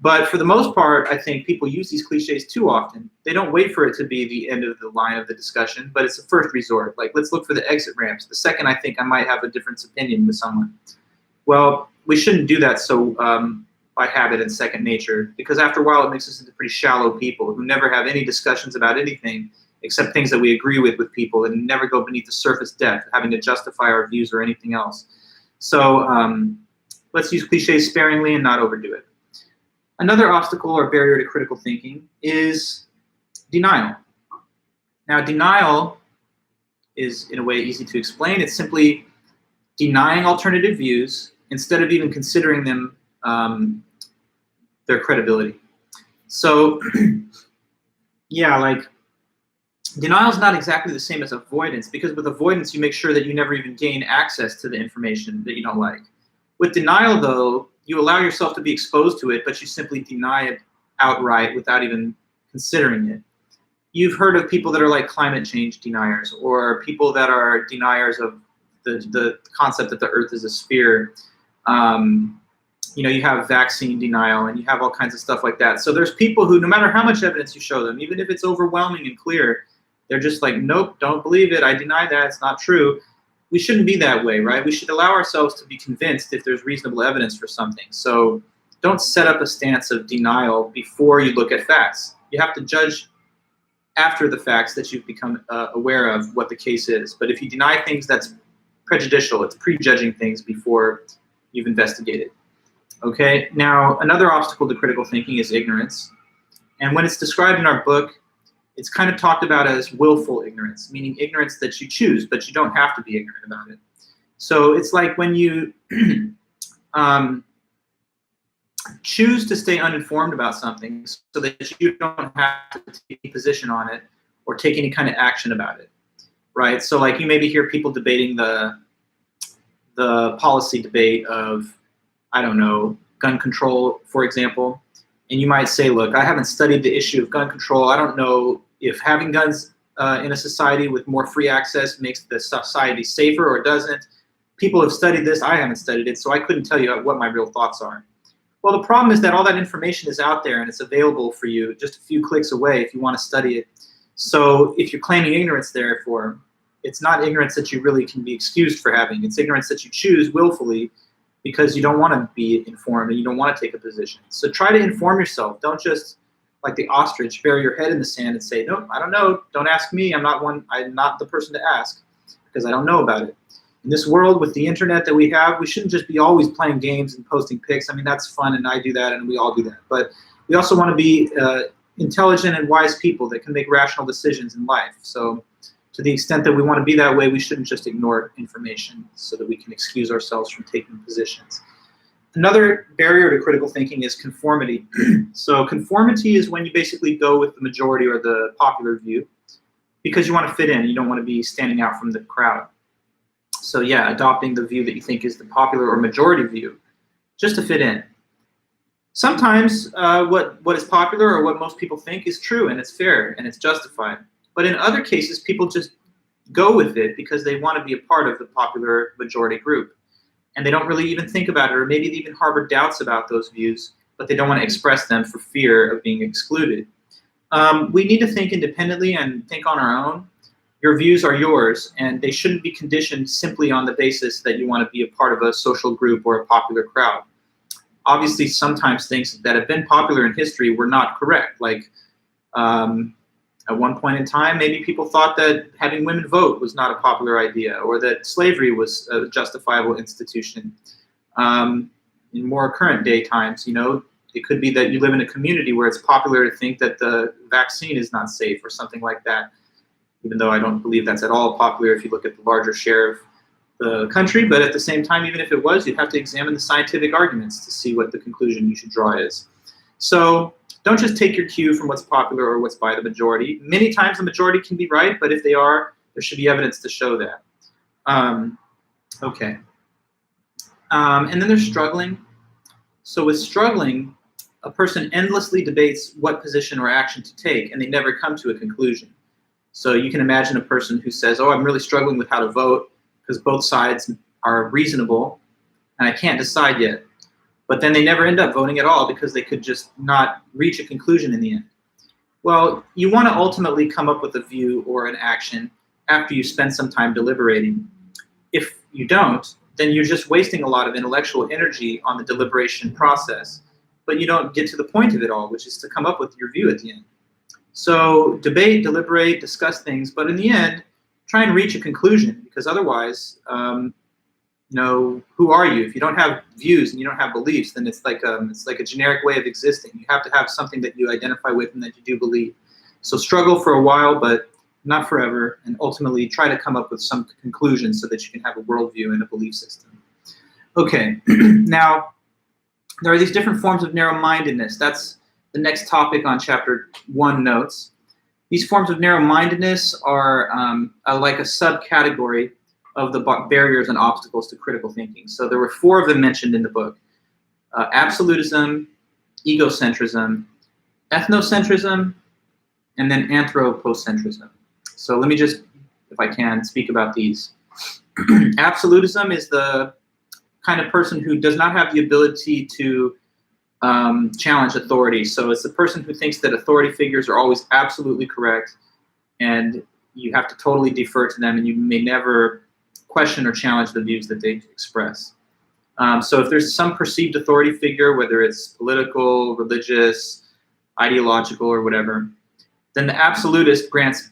But for the most part, I think people use these cliches too often. They don't wait for it to be the end of the line of the discussion, but it's a first resort. Like, let's look for the exit ramps. The second I think I might have a different opinion with someone. Well, we shouldn't do that so by habit and second nature, because after a while it makes us into pretty shallow people who never have any discussions about anything except things that we agree with people, and never go beneath the surface depth, having to justify our views or anything else. So let's use cliches sparingly and not overdo it. Another obstacle or barrier to critical thinking is denial. Now, denial is, in a way, easy to explain. It's simply denying alternative views instead of even considering them, their credibility. So, yeah, like, denial is not exactly the same as avoidance, because with avoidance, you make sure that you never even gain access to the information that you don't like. With denial, though, you allow yourself to be exposed to it, but you simply deny it outright without even considering it. You've heard of people that are like climate change deniers, or people that are deniers of the concept that the Earth is a sphere. You have vaccine denial, and you have all kinds of stuff like that. So there's people who, no matter how much evidence you show them, even if it's overwhelming and clear, they're just like, nope, don't believe it, I deny that, it's not true. We shouldn't be that way, right? We should allow ourselves to be convinced if there's reasonable evidence for something. So don't set up a stance of denial before you look at facts. You have to judge after the facts that you've become aware of what the case is. But if you deny things, that's prejudicial. It's prejudging things before you've investigated. Okay, now another obstacle to critical thinking is ignorance. And when it's described in our book, it's kind of talked about as willful ignorance, meaning ignorance that you choose, but you don't have to be ignorant about it. So it's like when you choose to stay uninformed about something so that you don't have to take a position on it or take any kind of action about it, right? So like you maybe hear people debating the policy debate of, I don't know, gun control, for example, and you might say, look, I haven't studied the issue of gun control. I don't know if having guns in a society with more free access makes the society safer or doesn't. People have studied this. I haven't studied it, so I couldn't tell you what my real thoughts are. Well, the problem is that all that information is out there and it's available for you just a few clicks away if you want to study it. So if you're claiming ignorance, therefore, it's not ignorance that you really can be excused for having. It's ignorance that you choose willfully because you don't want to be informed and you don't want to take a position. So try to inform yourself. Don't just, like the ostrich, bury your head in the sand and say, nope, I don't know. Don't ask me. I'm not the person to ask because I don't know about it. In this world with the internet that we have, we shouldn't just be always playing games and posting pics. I mean, that's fun, and I do that, and we all do that. But we also want to be intelligent and wise people that can make rational decisions in life. So to the extent that we want to be that way, we shouldn't just ignore information so that we can excuse ourselves from taking positions. Another barrier to critical thinking is conformity. So conformity is when you basically go with the majority or the popular view because you want to fit in. You don't want to be standing out from the crowd. So yeah, adopting the view that you think is the popular or majority view, just to fit in. Sometimes what is popular or what most people think is true and it's fair and it's justified. But in other cases, people just go with it because they want to be a part of the popular majority group. And they don't really even think about it, or maybe they even harbor doubts about those views, but they don't want to express them for fear of being excluded. We need to think independently and think on our own. Your views are yours, and they shouldn't be conditioned simply on the basis that you want to be a part of a social group or a popular crowd. Obviously, sometimes things that have been popular in history were not correct. Like at one point in time, maybe people thought that having women vote was not a popular idea, or that slavery was a justifiable institution. In more current day times, you know, it could be that you live in a community where it's popular to think that the vaccine is not safe or something like that. Even though I don't believe that's at all popular if you look at the larger share of the country. But at the same time, even if it was, you'd have to examine the scientific arguments to see what the conclusion you should draw is. So don't just take your cue from what's popular or what's by the majority. Many times the majority can be right, but if they are, there should be evidence to show that. Okay. And then there's struggling. So with struggling, a person endlessly debates what position or action to take, and they never come to a conclusion. So you can imagine a person who says, oh, I'm really struggling with how to vote because both sides are reasonable and I can't decide yet. But then they never end up voting at all because they could just not reach a conclusion in the end. Well, you want to ultimately come up with a view or an action after you spend some time deliberating. If you don't, then you're just wasting a lot of intellectual energy on the deliberation process, but you don't get to the point of it all, which is to come up with your view at the end. So debate, deliberate, discuss things, but in the end, try and reach a conclusion, because otherwise, you know, who are you? If you don't have views and you don't have beliefs, then it's like a generic way of existing. You have to have something that you identify with and that you do believe. So struggle for a while, but not forever, and ultimately try to come up with some conclusion so that you can have a worldview and a belief system. Okay, now there are these different forms of narrow-mindedness. That's the next topic on chapter 1 notes. These forms of narrow-mindedness are like a subcategory of the barriers and obstacles to critical thinking. So there were 4 of them mentioned in the book. Absolutism, egocentrism, ethnocentrism, and then anthropocentrism. So let me just, if I can, speak about these. Absolutism is the kind of person who does not have the ability to challenge authority. So it's the person who thinks that authority figures are always absolutely correct, and you have to totally defer to them, and you may never question or challenge the views that they express. So if there's some perceived authority figure, whether it's political, religious, ideological, or whatever, then the absolutist grants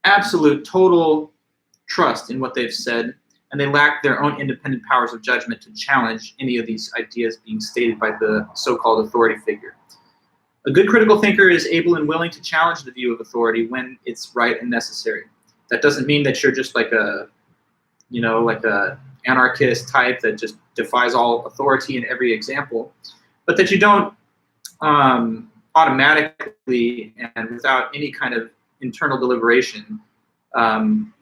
absolute, total trust in what they've said, and they lack their own independent powers of judgment to challenge any of these ideas being stated by the so-called authority figure. A good critical thinker is able and willing to challenge the view of authority when it's right and necessary. That doesn't mean that you're just like a, you know, like a anarchist type that just defies all authority in every example. but that you don't automatically and without any kind of internal deliberation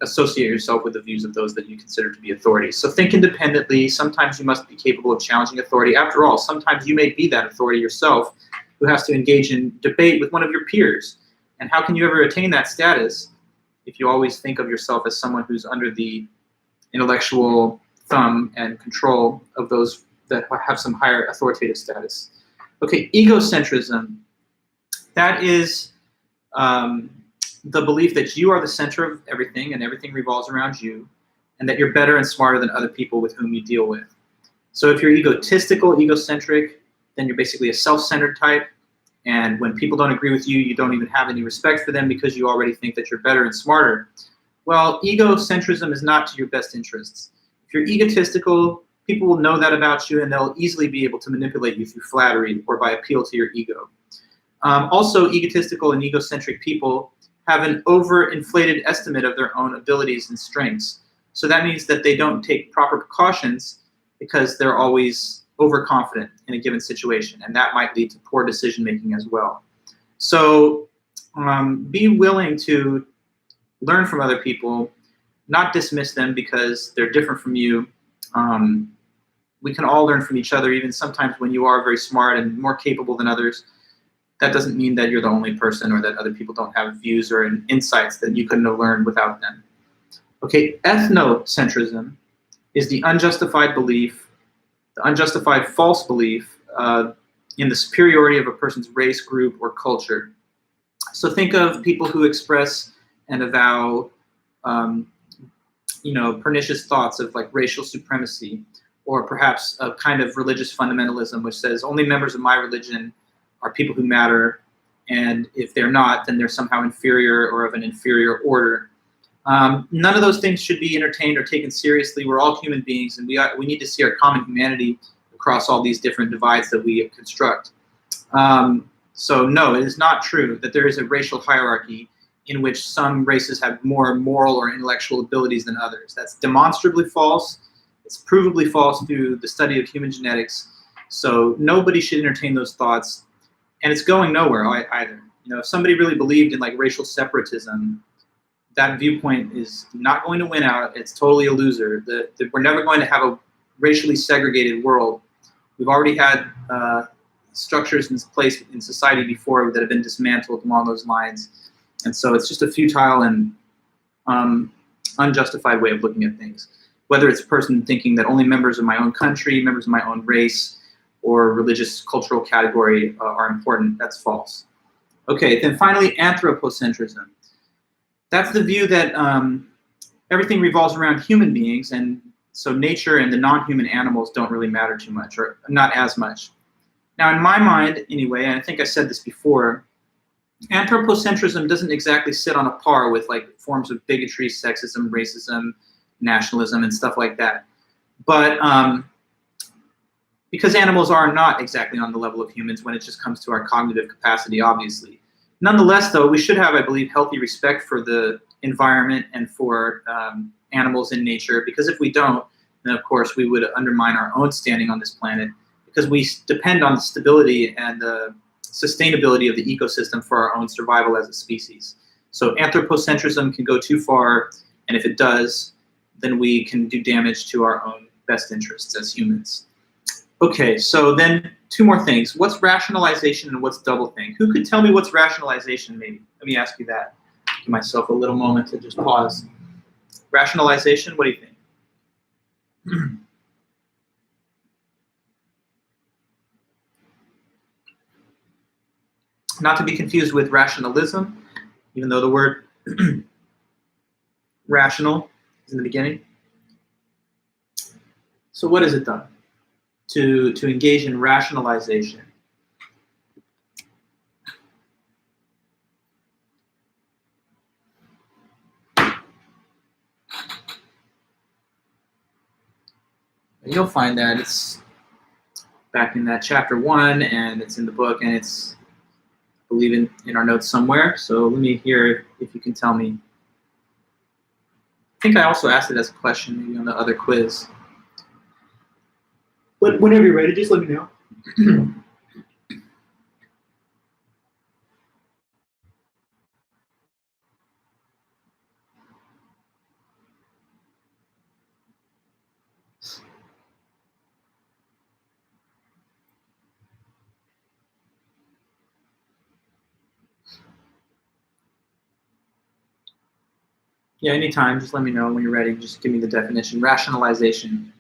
associate yourself with the views of those that you consider to be authorities. So think independently. Sometimes you must be capable of challenging authority. After all, sometimes you may be that authority yourself who has to engage in debate with one of your peers. And how can you ever attain that status if you always think of yourself as someone who's under the intellectual thumb and control of those that have some higher authoritative status? Okay, egocentrism. That is the belief that you are the center of everything and everything revolves around you, and that you're better and smarter than other people with whom you deal with. So if you're egotistical, egocentric, then you're basically a self-centered type. And when people don't agree with you, you don't even have any respect for them because you already think that you're better and smarter. Well, egocentrism is not to your best interests. If you're egotistical, people will know that about you, and they'll easily be able to manipulate you through flattery or by appeal to your ego. Also, egotistical and egocentric people have an overinflated estimate of their own abilities and strengths. So that means that they don't take proper precautions because they're always overconfident in a given situation, and that might lead to poor decision making as well. So be willing to learn from other people, not dismiss them because they're different from you. We can all learn from each other, even sometimes when you are very smart and more capable than others. That doesn't mean that you're the only person or that other people don't have views or insights that you couldn't have learned without them. Okay, ethnocentrism is the unjustified belief, the unjustified false belief in the superiority of a person's race, group, or culture. So think of people who express and avow pernicious thoughts of like racial supremacy, or perhaps a kind of religious fundamentalism which says only members of my religion are people who matter, and if they're not, then they're somehow inferior or of an inferior order. None of those things should be entertained or taken seriously. We're all human beings, and we need to see our common humanity across all these different divides that we construct. So no, it is not true that there is a racial hierarchy in which some races have more moral or intellectual abilities than others. That's demonstrably false. It's provably false through the study of human genetics. So nobody should entertain those thoughts. And it's going nowhere either. If somebody really believed in like racial separatism, that viewpoint is not going to win out. It's totally a loser. We're never going to have a racially segregated world. We've already had structures in place in society before that have been dismantled along those lines. And so it's just a futile and unjustified way of looking at things. Whether it's a person thinking that only members of my own country, members of my own race, or religious cultural category are important, that's false. Okay, then finally, anthropocentrism. That's the view that everything revolves around human beings, and so nature and the non-human animals don't really matter too much, or not as much. Now, in my mind, anyway, and I think I said this before, anthropocentrism doesn't exactly sit on a par with like forms of bigotry, sexism, racism, nationalism, and stuff like that. But because animals are not exactly on the level of humans when it just comes to our cognitive capacity, obviously. Nonetheless, though, we should have, I believe, healthy respect for the environment and for animals in nature, because if we don't, then of course we would undermine our own standing on this planet, because we depend on the stability and the sustainability of the ecosystem for our own survival as a species. So anthropocentrism can go too far, and if it does, then we can do damage to our own best interests as humans. Okay, so then two more things. What's rationalization and what's doublethink? Who could tell me what's rationalization, maybe? Let me ask you that. Give myself a little moment to just pause. Rationalization, what do you think? Not to be confused with rationalism, even though the word rational is in the beginning. So what is it done? To engage in rationalization. And you'll find that it's back in that chapter 1, and it's in the book, and it's, I believe, in our notes somewhere. So let me hear if you can tell me. I think I also asked it as a question, maybe on the other quiz. But whenever you're ready, just let me know. Yeah, anytime. Just let me know when you're ready. Just give me the definition. Rationalization.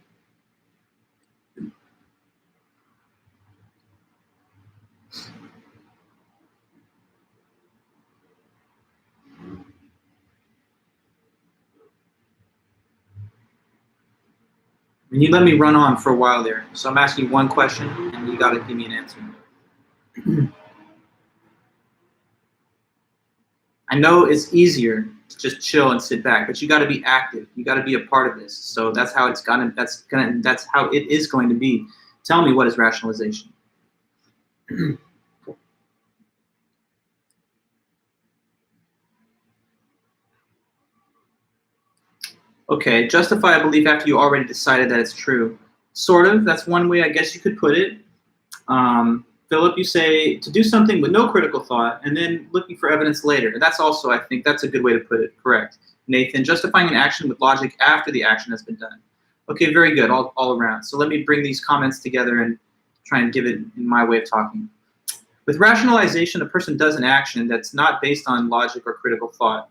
And you let me run on for a while there. So I'm asking one question, and you got to give me an answer. I know it's easier to just chill and sit back, but you got to be active. You got to be a part of this. So that's how it's gonna. That's how it is going to be. Tell me, what is rationalization? Okay, justify a belief after you already decided that it's true. Sort of. That's one way I guess you could put it. Philip, you say to do something with no critical thought and then looking for evidence later. That's also, I think, that's a good way to put it. Correct. Nathan, justifying an action with logic after the action has been done. Okay, very good, all around. So let me bring these comments together and try and give it in my way of talking. With rationalization, a person does an action that's not based on logic or critical thought,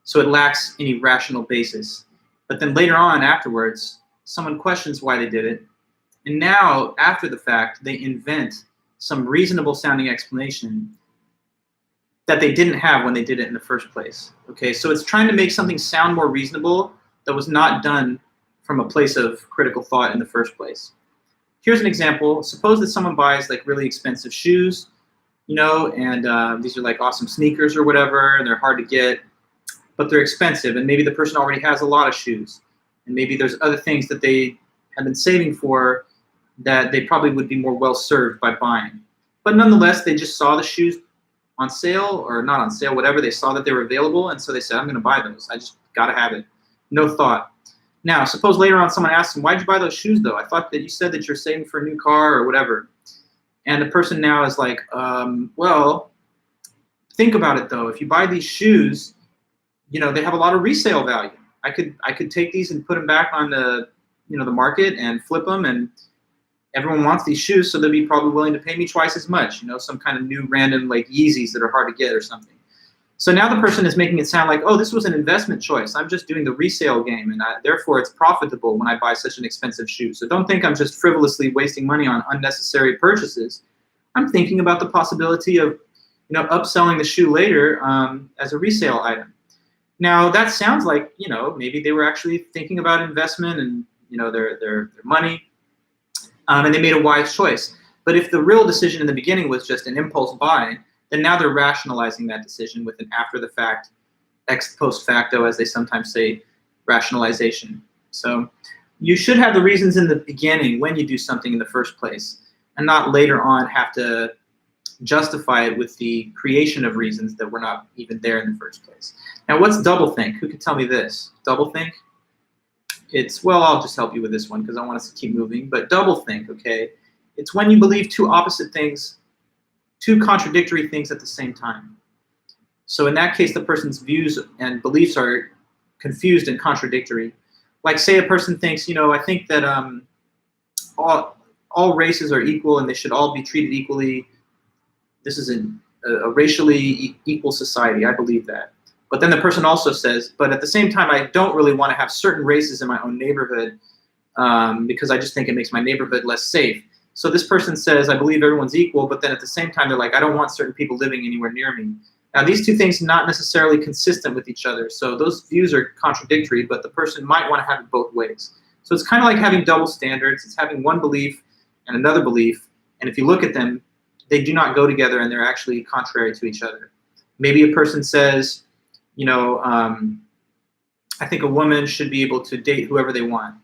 so it lacks any rational basis. But then later on, afterwards, someone questions why they did it, and now, after the fact, they invent some reasonable sounding explanation that they didn't have when they did it in the first place. Okay, so it's trying to make something sound more reasonable that was not done from a place of critical thought in the first place. Here's an example. Suppose that someone buys like really expensive shoes, you know, and these are like awesome sneakers or whatever, and they're hard to get, but they're expensive, and maybe the person already has a lot of shoes, and maybe there's other things that they have been saving for that they probably would be more well served by buying. But nonetheless, they just saw the shoes on sale, or not on sale, whatever. They saw that they were available, and so they said, I'm going to buy those. I just got to have it. No thought. Now, suppose later on someone asks them, why'd you buy those shoes, though? I thought that you said that you're saving for a new car or whatever. And the person now is like, well, think about it, though. If you buy these shoes, you know, they have a lot of resale value. I could take these and put them back on the, you know, the market and flip them, and everyone wants these shoes, so they'll be probably willing to pay me twice as much, you know, some kind of new random like Yeezys that are hard to get or something. So now the person is making it sound like, oh, this was an investment choice. I'm just doing the resale game, and therefore it's profitable when I buy such an expensive shoe. So don't think I'm just frivolously wasting money on unnecessary purchases. I'm thinking about the possibility of, you know, upselling the shoe later as a resale item. Now that sounds like, you know, maybe they were actually thinking about investment and, you know, their money. And they made a wise choice. But if the real decision in the beginning was just an impulse buy, then now they're rationalizing that decision with an after the fact, ex post facto, as they sometimes say, rationalization. So you should have the reasons in the beginning when you do something in the first place, and not later on have to justify it with the creation of reasons that were not even there in the first place. Now, what's doublethink? Who can tell me this? Doublethink? It's, well, I'll just help you with this one because I want us to keep moving. But doublethink, okay? It's when you believe two opposite things, two contradictory things at the same time. So in that case, the person's views and beliefs are confused and contradictory. Like, say a person thinks, you know, I think that all races are equal and they should all be treated equally. This is a racially equal society. I believe that. But then the person also says, but at the same time, I don't really want to have certain races in my own neighborhood because I just think it makes my neighborhood less safe. So this person says, I believe everyone's equal, but then at the same time, they're like, I don't want certain people living anywhere near me. Now, these two things are not necessarily consistent with each other. So those views are contradictory, but the person might want to have it both ways. So it's kind of like having double standards. It's having one belief and another belief. And if you look at them, they do not go together and they're actually contrary to each other. Maybe a person says, you know, I think a woman should be able to date whoever they want,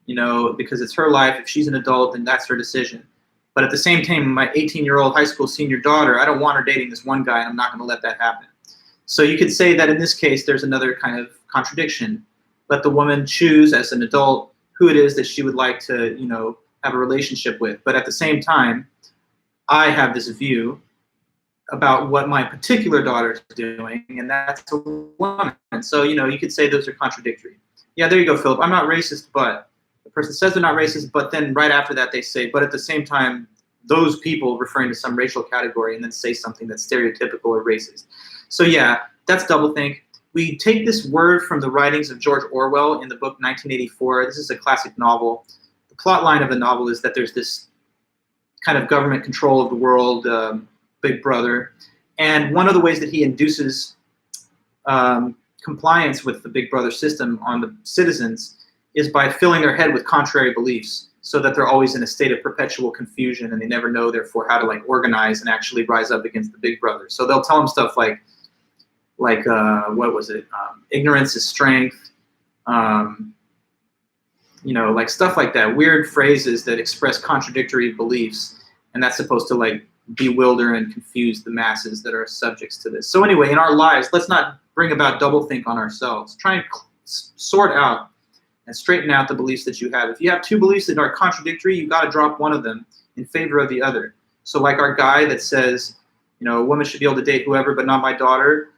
you know, because it's her life. If she's an adult, then that's her decision. But at the same time, my 18-year-old high school senior daughter, I don't want her dating this one guy, and I'm not going to let that happen. So you could say that in this case, there's another kind of contradiction. Let the woman choose as an adult who it is that she would like to, you know, have a relationship with. But at the same time, I have this view about what my particular daughter is doing, and that's a woman. So, you know, you could say those are contradictory. Yeah, there you go, Philip. I'm not racist, but the person says they're not racist, but then right after that they say, but at the same time, those people referring to some racial category and then say something that's stereotypical or racist. So yeah, that's doublethink. we take this word from the writings of George Orwell in the book 1984. This is a classic novel. The plot line of the novel is that there's this kind of government control of the world, Big Brother. And one of the ways that he induces compliance with the Big Brother system on the citizens is by filling their head with contrary beliefs, so that they're always in a state of perpetual confusion and they never know, therefore, how to like organize and actually rise up against the Big Brother. So they'll tell them stuff like what was it? Ignorance is strength. You know, like stuff like that. Weird phrases that express contradictory beliefs, and that's supposed to like bewilder and confuse the masses that are subjects to this. So anyway, in our lives, let's not bring about doublethink on ourselves. Try and sort out and straighten out the beliefs that you have. If you have two beliefs that are contradictory, you've got to drop one of them in favor of the other. So like our guy that says, you know, a woman should be able to date whoever, but not my daughter.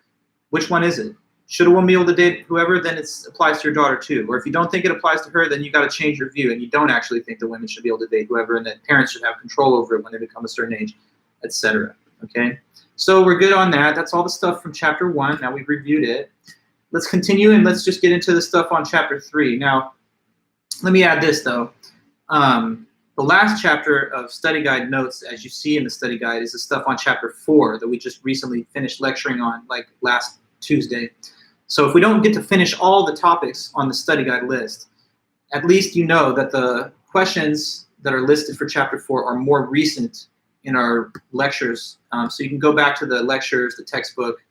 Which one is it? Should a woman be able to date whoever? Then it applies to your daughter too. Or if you don't think it applies to her, then you got to change your view, and you don't actually think that women should be able to date whoever, and that parents should have control over it when they become a certain age, etc. Okay? So we're good on that. That's all the stuff from chapter 1. Now we've reviewed it. Let's continue, and let's just get into the stuff on chapter 3. Now, let me add this, though. The last chapter of study guide notes, as you see in the study guide, is the stuff on chapter 4 that we just recently finished lecturing on, like last Tuesday. So if we don't get to finish all the topics on the study guide list, at least you know that the questions that are listed for chapter 4 are more recent in our lectures. So you can go back to the lectures, the textbook,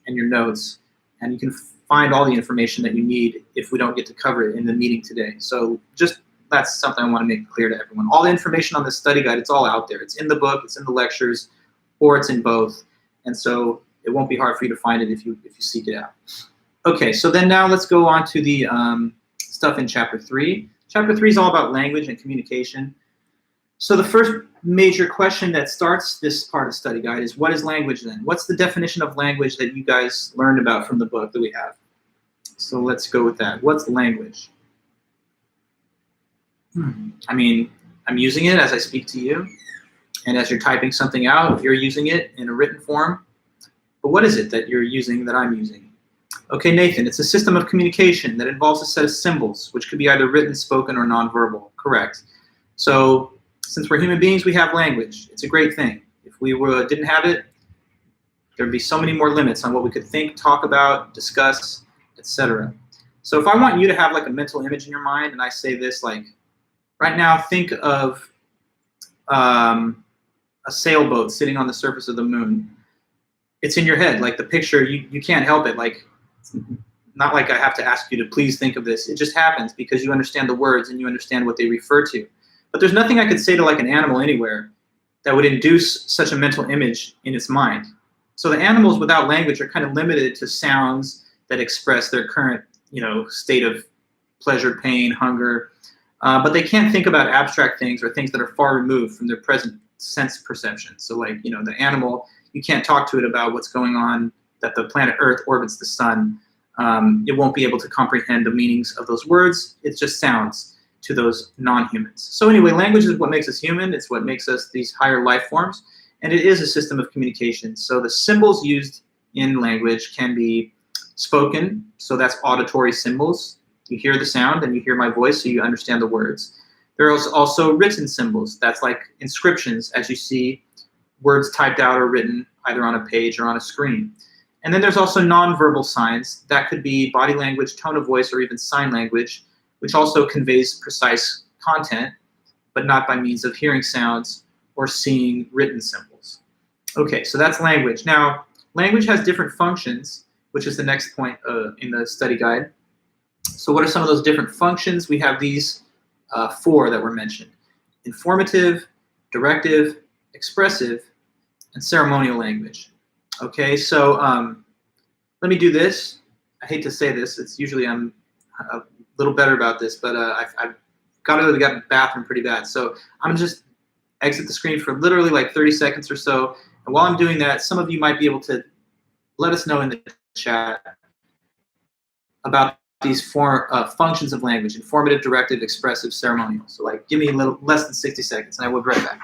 and your notes, and you can find all the information that you need if we don't get to cover it in the meeting today. So just that's something I want to make clear to everyone. All the information on the study guide, it's all out there. It's in the book, it's in the lectures, or it's in both. And so it won't be hard for you to find it if you seek it out. Okay, so then now let's go on to the stuff in chapter 3. Chapter 3 is all about language and communication. So the first major question that starts this part of study guide is, what is language then? What's the definition of language that you guys learned about from the book that we have? So let's go with that. What's language? I mean, I'm using it as I speak to you, and as you're typing something out, you're using it in a written form. But what is it that you're using that I'm using? Okay, Nathan, it's a system of communication that involves a set of symbols, which could be either written, spoken, or nonverbal. Correct. So since we're human beings, we have language. It's a great thing. If we didn't have it, there'd be so many more limits on what we could think, talk about, discuss, etc. So if I want you to have like a mental image in your mind, and I say this, like, right now, think of a sailboat sitting on the surface of the moon. It's in your head, like the picture, you can't help it. Like, it's not like I have to ask you to please think of this. It just happens because you understand the words and you understand what they refer to. But there's nothing I could say to like an animal anywhere that would induce such a mental image in its mind. So the animals without language are kind of limited to sounds that express their current, state of pleasure, pain, hunger. But they can't think about abstract things or things that are far removed from their present sense perception. So like, the animal, you can't talk to it about what's going on, that the planet Earth orbits the sun. It won't be able to comprehend the meanings of those words. It's just sounds to those non-humans. So anyway, language is what makes us human. It's what makes us these higher life forms. And it is a system of communication. So the symbols used in language can be spoken. So that's auditory symbols. You hear the sound and you hear my voice, so you understand the words. There are also written symbols. That's like inscriptions, as you see words typed out or written either on a page or on a screen. And then there's also nonverbal signs. That could be body language, tone of voice, or even sign language, which also conveys precise content, but not by means of hearing sounds or seeing written symbols. Okay, so that's language. Now, language has different functions, which is the next point in the study guide. So what are some of those different functions? We have these 4 that were mentioned: informative, directive, expressive, and ceremonial language. Okay, so let me do this. I hate to say this. It's usually I'm a little better about this, but I've got to go to the bathroom pretty bad. So I'm going to just exit the screen for literally like 30 seconds or so. And while I'm doing that, some of you might be able to let us know in the chat about these 4 functions of language: informative, directive, expressive, ceremonial. So like, give me a little less than 60 seconds, and I will be right back.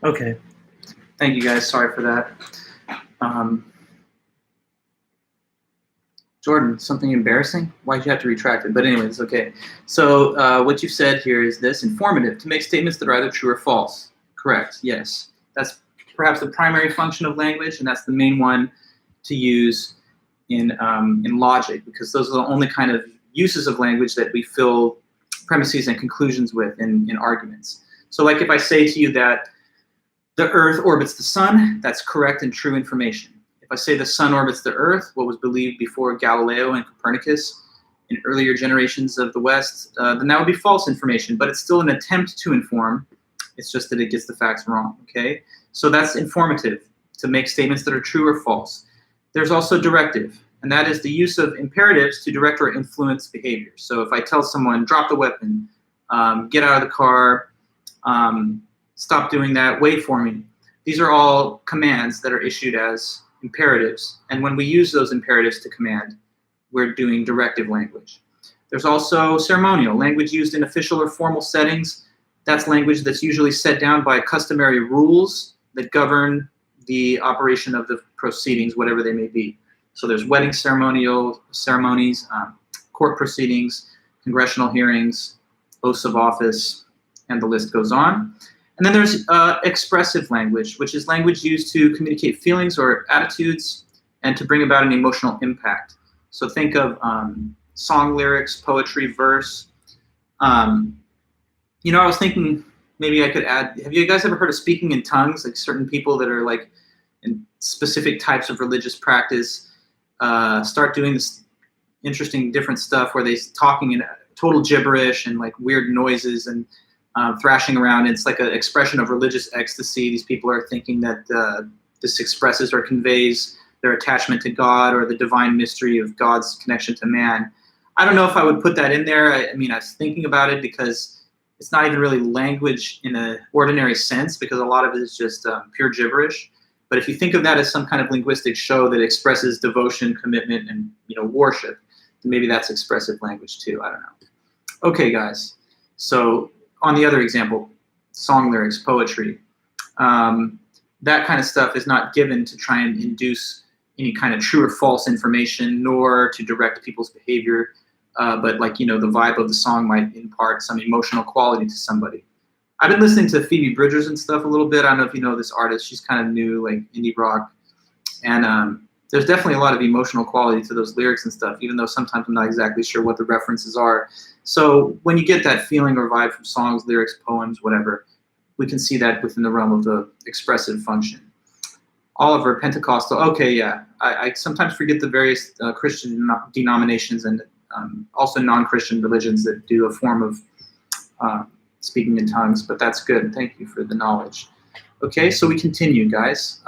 Okay. Thank you, guys. Sorry for that. Jordan, something embarrassing? Why'd you have to retract it? But anyways, okay. So what you said here is this: informative, to make statements that are either true or false. Correct, yes. That's perhaps the primary function of language, and that's the main one to use in logic, because those are the only kind of uses of language that we fill premises and conclusions with in arguments. So like if I say to you that the Earth orbits the sun, that's correct and true information. If I say the sun orbits the Earth, what was believed before Galileo and Copernicus in earlier generations of the West, then that would be false information, but it's still an attempt to inform. It's just that it gets the facts wrong, okay? So that's informative, to make statements that are true or false. There's also directive, and that is the use of imperatives to direct or influence behavior. So if I tell someone, drop the weapon, get out of the car, stop doing that, wait for me. These are all commands that are issued as imperatives. And when we use those imperatives to command, we're doing directive language. There's also ceremonial, language used in official or formal settings. That's language that's usually set down by customary rules that govern the operation of the proceedings, whatever they may be. So there's wedding ceremonies, court proceedings, congressional hearings, oaths of office, and the list goes on. And then there's expressive language, which is language used to communicate feelings or attitudes and to bring about an emotional impact. So think of song lyrics, poetry, verse. You know, I was thinking maybe I could add, have you guys ever heard of speaking in tongues? Like certain people that are like in specific types of religious practice start doing this interesting different stuff where they're talking in total gibberish and like weird noises and thrashing around. It's like an expression of religious ecstasy. These people are thinking that this expresses or conveys their attachment to God or the divine mystery of God's connection to man. I don't know if I would put that in there. I mean, I was thinking about it because it's not even really language in an ordinary sense, because a lot of it is just pure gibberish. But if you think of that as some kind of linguistic show that expresses devotion, commitment, and worship, then maybe that's expressive language too. I don't know. Okay, guys. So on the other example, song lyrics, poetry, that kind of stuff is not given to try and induce any kind of true or false information, nor to direct people's behavior. But like, the vibe of the song might impart some emotional quality to somebody. I've been listening to Phoebe Bridgers and stuff a little bit. I don't know if you know this artist. She's kind of new, like indie rock. And there's definitely a lot of emotional quality to those lyrics and stuff, even though sometimes I'm not exactly sure what the references are. So when you get that feeling or vibe from songs, lyrics, poems, whatever, we can see that within the realm of the expressive function. Oliver, Pentecostal, okay, yeah. I sometimes forget the various Christian denominations and also non-Christian religions that do a form of speaking in tongues, but that's good. Thank you for the knowledge. Okay, so we continue, guys.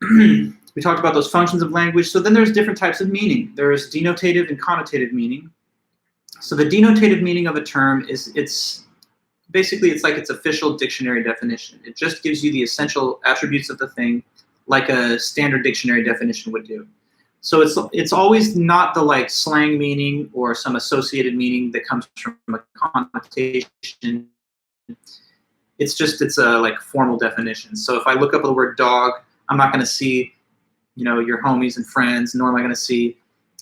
We talked about those functions of language. So then there's different types of meaning. There's denotative and connotative meaning. So the denotative meaning of a term is basically it's like its official dictionary definition. It just gives you the essential attributes of the thing, like a standard dictionary definition would do. So it's always not the like slang meaning or some associated meaning that comes from a connotation. It's a like formal definition. So if I look up the word dog, I'm not going to see, your homies and friends, nor am I going to see,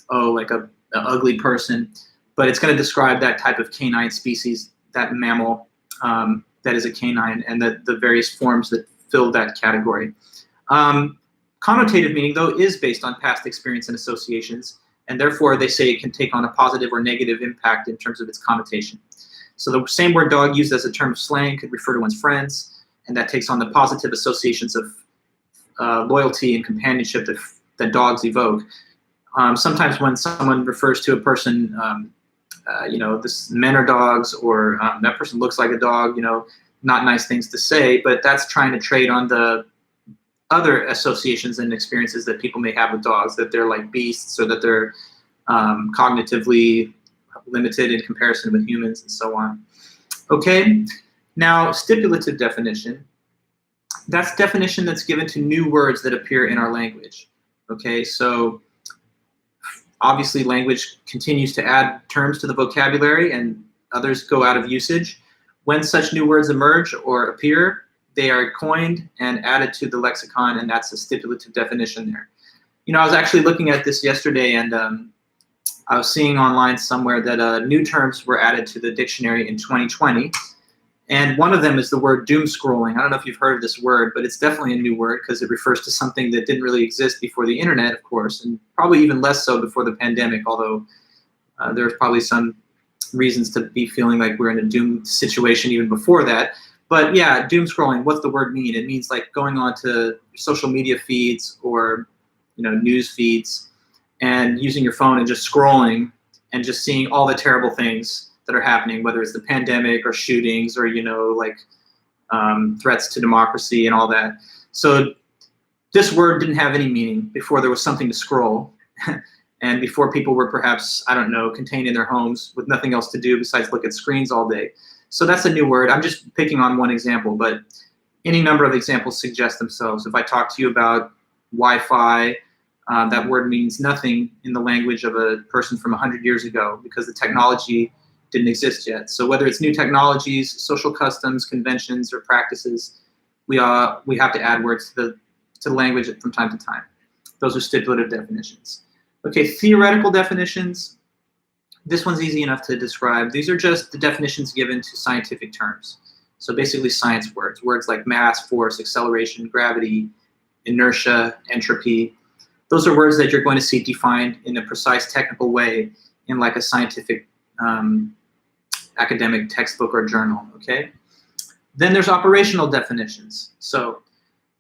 like an ugly person. But it's going to describe that type of canine species, that mammal that is a canine, and the various forms that fill that category. Connotative meaning, though, is based on past experience and associations, and therefore they say it can take on a positive or negative impact in terms of its connotation. So the same word dog used as a term of slang could refer to one's friends, and that takes on the positive associations of loyalty and companionship that dogs evoke. Sometimes when someone refers to a person, this men are dogs, or that person looks like a dog, not nice things to say, but that's trying to trade on the other associations and experiences that people may have with dogs, that they're like beasts, or that they're cognitively limited in comparison with humans, and so on. Okay, now stipulative definition. That's definition that's given to new words that appear in our language. Okay, so obviously language continues to add terms to the vocabulary and others go out of usage. When such new words emerge or appear, they are coined and added to the lexicon, and that's a stipulative definition there. You know, I was actually looking at this yesterday, and I was seeing online somewhere that new terms were added to the dictionary in 2020. And one of them is the word doom scrolling. I don't know if you've heard of this word, but it's definitely a new word because it refers to something that didn't really exist before the internet, of course, and probably even less so before the pandemic, although there's probably some reasons to be feeling like we're in a doom situation even before that. But yeah, doom scrolling, what's the word mean? It means like going on to social media feeds or news feeds and using your phone and just scrolling and just seeing all the terrible things that are happening, whether it's the pandemic or shootings or threats to democracy and all that. So this word didn't have any meaning before there was something to scroll and before people were perhaps, I don't know, contained in their homes with nothing else to do besides look at screens all day. So that's a new word. I'm just picking on one example, but any number of examples suggest themselves. If I talk to you about Wi-Fi, that word means nothing in the language of a person from 100 years ago because the technology didn't exist yet. So whether it's new technologies, social customs, conventions, or practices, we have to add words to the language from time to time. Those are stipulative definitions. Okay, theoretical definitions. This one's easy enough to describe. These are just the definitions given to scientific terms. So basically science words. Words like mass, force, acceleration, gravity, inertia, entropy. Those are words that you're going to see defined in a precise technical way in like a scientific academic textbook or journal, okay? Then there's operational definitions. So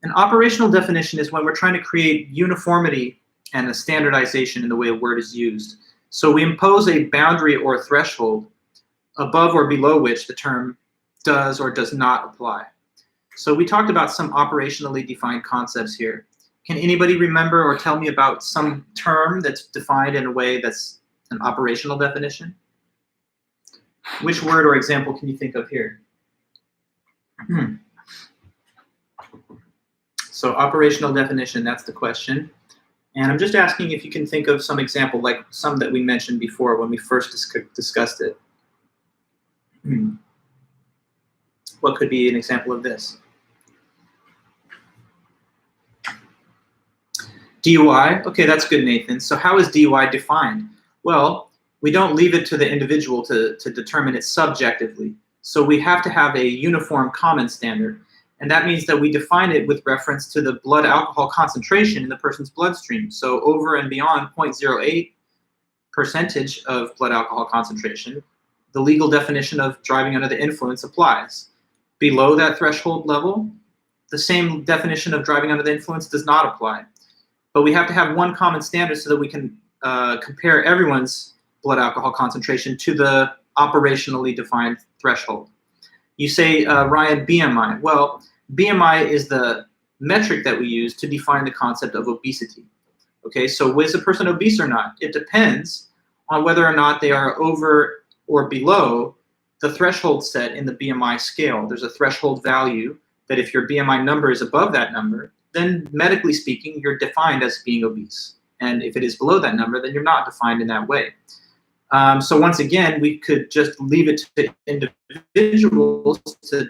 an operational definition is when we're trying to create uniformity and a standardization in the way a word is used. So we impose a boundary or threshold above or below which the term does or does not apply. So we talked about some operationally defined concepts here. Can anybody remember or tell me about some term that's defined in a way that's an operational definition? Which word or example can you think of here? So operational definition, that's the question. And I'm just asking if you can think of some example, like some that we mentioned before when we first discussed it. What could be an example of this? DUI, okay, that's good, Nathan. So how is DUI defined? Well, we don't leave it to the individual to determine it subjectively. So we have to have a uniform common standard. And that means that we define it with reference to the blood alcohol concentration in the person's bloodstream. So over and beyond 0.08% of blood alcohol concentration, the legal definition of driving under the influence applies. Below that threshold level, the same definition of driving under the influence does not apply. But we have to have one common standard so that we can compare everyone's blood alcohol concentration to the operationally defined threshold. You say, Ryan, BMI. Well, BMI is the metric that we use to define the concept of obesity. Okay, so is a person obese or not? It depends on whether or not they are over or below the threshold set in the BMI scale. There's a threshold value that if your BMI number is above that number, then medically speaking, you're defined as being obese. And if it is below that number, then you're not defined in that way. So once again, we could just leave it to individuals to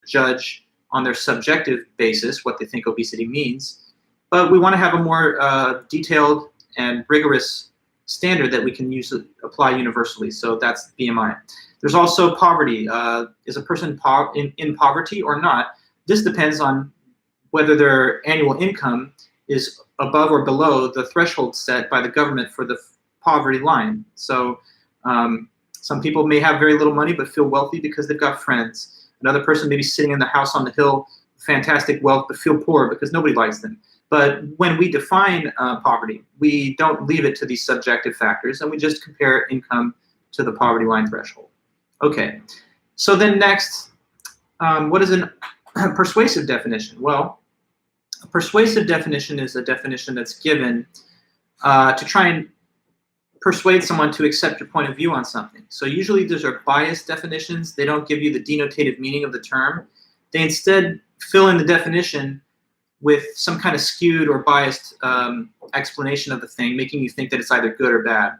judge on their subjective basis what they think obesity means. But we want to have a more detailed and rigorous standard that we can apply universally. So that's BMI. There's also poverty. Is a person in poverty or not? This depends on whether their annual income is above or below the threshold set by the government for the poverty line. So some people may have very little money but feel wealthy because they've got friends. Another person may be sitting in the house on the hill, fantastic wealth, but feel poor because nobody likes them. But when we define poverty, we don't leave it to these subjective factors, and we just compare income to the poverty line threshold. Okay, so then next, what is a persuasive definition? Well, a persuasive definition is a definition that's given to try and persuade someone to accept your point of view on something. So usually those are biased definitions. They don't give you the denotative meaning of the term. They instead fill in the definition with some kind of skewed or biased explanation of the thing, making you think that it's either good or bad.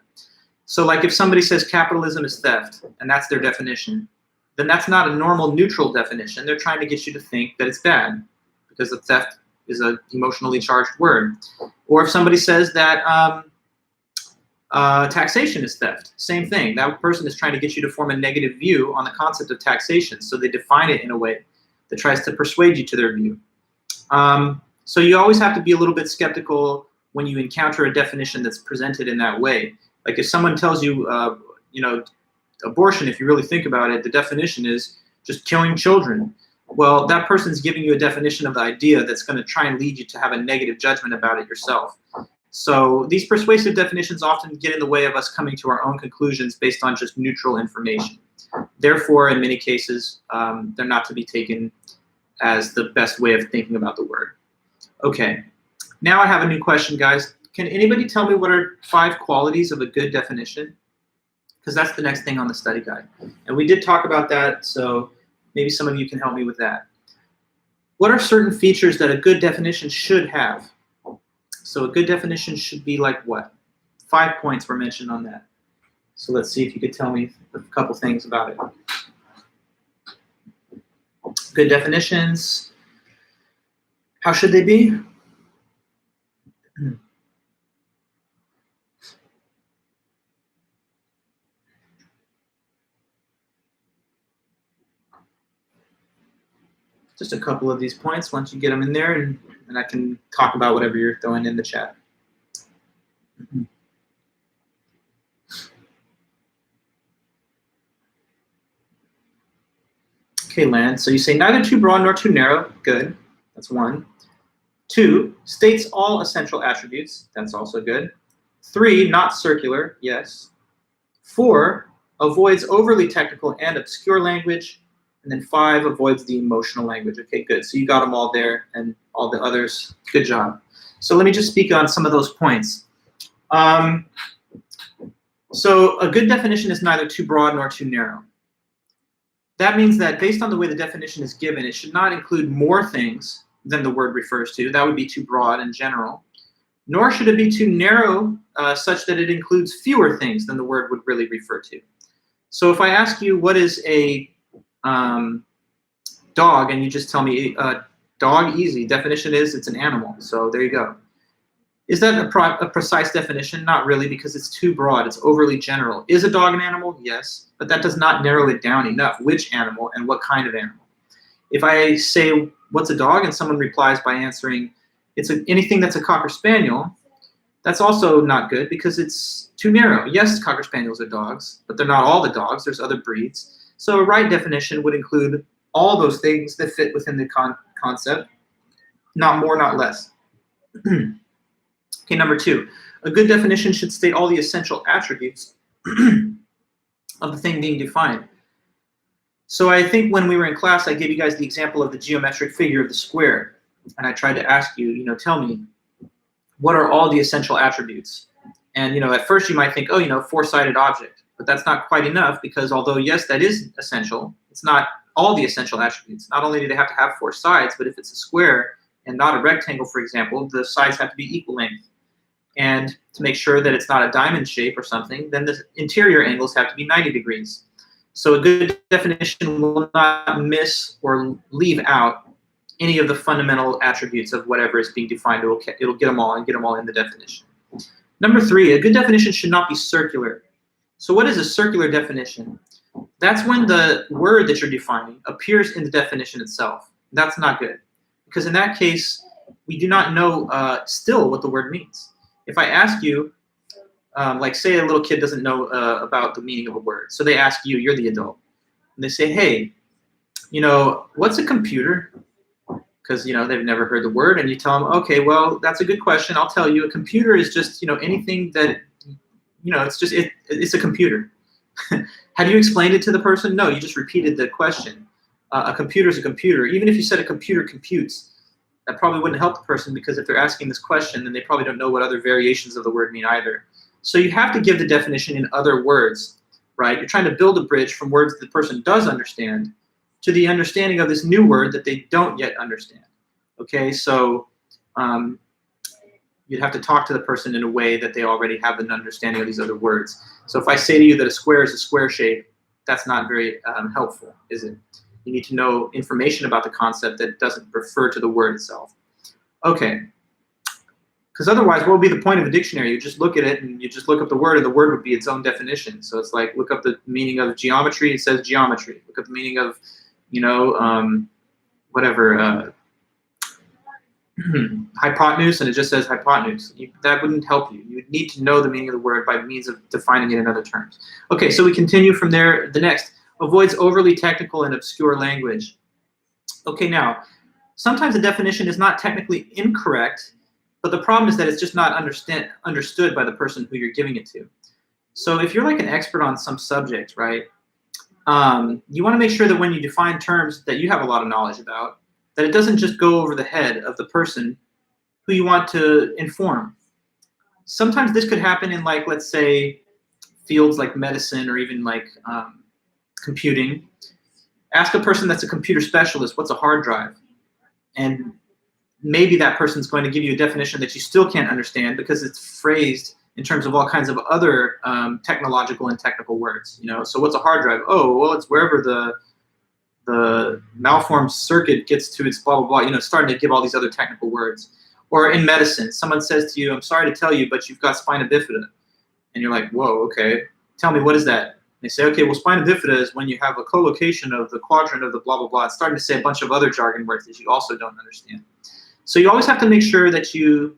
So like if somebody says capitalism is theft, and that's their definition, then that's not a normal neutral definition. They're trying to get you to think that it's bad, because the theft is an emotionally charged word. Or if somebody says that taxation is theft, same thing. That person is trying to get you to form a negative view on the concept of taxation, so they define it in a way that tries to persuade you to their view. So you always have to be a little bit skeptical when you encounter a definition that's presented in that way. Like if someone tells you, abortion, if you really think about it, the definition is just killing children. Well, that person's giving you a definition of the idea that's going to try and lead you to have a negative judgment about it yourself. So these persuasive definitions often get in the way of us coming to our own conclusions based on just neutral information. Therefore, in many cases, they're not to be taken as the best way of thinking about the word. Okay, now I have a new question, guys. Can anybody tell me what are 5 qualities of a good definition? Because that's the next thing on the study guide. And we did talk about that, so maybe some of you can help me with that. What are certain features that a good definition should have? So a good definition should be like what? 5 points were mentioned on that. So let's see if you could tell me a couple things about it. Good definitions. How should they be? Just a couple of these points once you get them in there, and I can talk about whatever you're throwing in the chat. Okay, Lance, so you say neither too broad nor too narrow. Good, that's 1. 2, states all essential attributes. That's also good. 3, not circular. Yes. 4, avoids overly technical and obscure language. And then 5, avoids the emotional language. Okay, good. So you got them all there, and all the others. Good job. So let me just speak on some of those points. So a good definition is neither too broad nor too narrow. That means that based on the way the definition is given, it should not include more things than the word refers to. That would be too broad and general. Nor should it be too narrow, such that it includes fewer things than the word would really refer to. So if I ask you what is a dog, and you just tell me dog, easy. Definition is it's an animal. So there you go. Is that a precise definition? Not really, because it's too broad. It's overly general. Is a dog an animal? Yes, but that does not narrow it down enough. Which animal and what kind of animal? If I say, what's a dog? And someone replies by answering, it's anything that's a Cocker Spaniel, that's also not good because it's too narrow. Yes, Cocker Spaniels are dogs, but they're not all the dogs. There's other breeds. So a right definition would include all those things that fit within the concept, not more, not less. Okay, number 2, a good definition should state all the essential attributes of the thing being defined. So I think when we were in class, I gave you guys the example of the geometric figure of the square. And I tried to ask you, tell me, what are all the essential attributes? And, at first you might think, oh, four-sided object. But that's not quite enough because although, yes, that is essential, it's not all the essential attributes. Not only do they have to have 4 sides, but if it's a square and not a rectangle, for example, the sides have to be equal length. And to make sure that it's not a diamond shape or something, then the interior angles have to be 90 degrees. So a good definition will not miss or leave out any of the fundamental attributes of whatever is being defined. It'll get them all and get them all in the definition. Number 3, a good definition should not be circular. So what is a circular definition? That's when the word that you're defining appears in the definition itself. That's not good. Because in that case, we do not know still what the word means. If I ask you, like say a little kid doesn't know about the meaning of a word. So they ask you, you're the adult. And they say, hey, what's a computer? Because, they've never heard the word. And you tell them, okay, well, that's a good question. I'll tell you, a computer is just, anything that, it's a computer. Have you explained it to the person? No, you just repeated the question. A computer is a computer. Even if you said a computer computes, that probably wouldn't help the person because if they're asking this question, then they probably don't know what other variations of the word mean either. So you have to give the definition in other words, right? You're trying to build a bridge from words that the person does understand to the understanding of this new word that they don't yet understand. Okay, so you'd have to talk to the person in a way that they already have an understanding of these other words. So if I say to you that a square is a square shape, that's not very helpful, is it? You need to know information about the concept that doesn't refer to the word itself. Okay, because otherwise, what would be the point of a dictionary? You just look at it and you just look up the word, and the word would be its own definition. So it's like, look up the meaning of geometry, it says geometry. Look up the meaning of, whatever, hypotenuse, and it just says hypotenuse. That wouldn't help you. You would need to know the meaning of the word by means of defining it in other terms. Okay, so we continue from there. The next, avoids overly technical and obscure language. Okay, now, sometimes the definition is not technically incorrect, but the problem is that it's just not understood by the person who you're giving it to. So if you're like an expert on some subject, right, you want to make sure that when you define terms that you have a lot of knowledge about, that it doesn't just go over the head of the person who you want to inform. Sometimes this could happen in, like, let's say, fields like medicine or even like computing. Ask a person that's a computer specialist, what's a hard drive? And maybe that person's going to give you a definition that you still can't understand because it's phrased in terms of all kinds of other technological and technical words. So what's a hard drive? Oh, well, it's wherever the malformed circuit gets to its blah, blah, blah, starting to give all these other technical words. Or in medicine, someone says to you, I'm sorry to tell you, but you've got spina bifida. And you're like, whoa, okay. Tell me, what is that? They say, okay, well, spina bifida is when you have a collocation of the quadrant of the blah, blah, blah. It's starting to say a bunch of other jargon words that you also don't understand. So you always have to make sure that you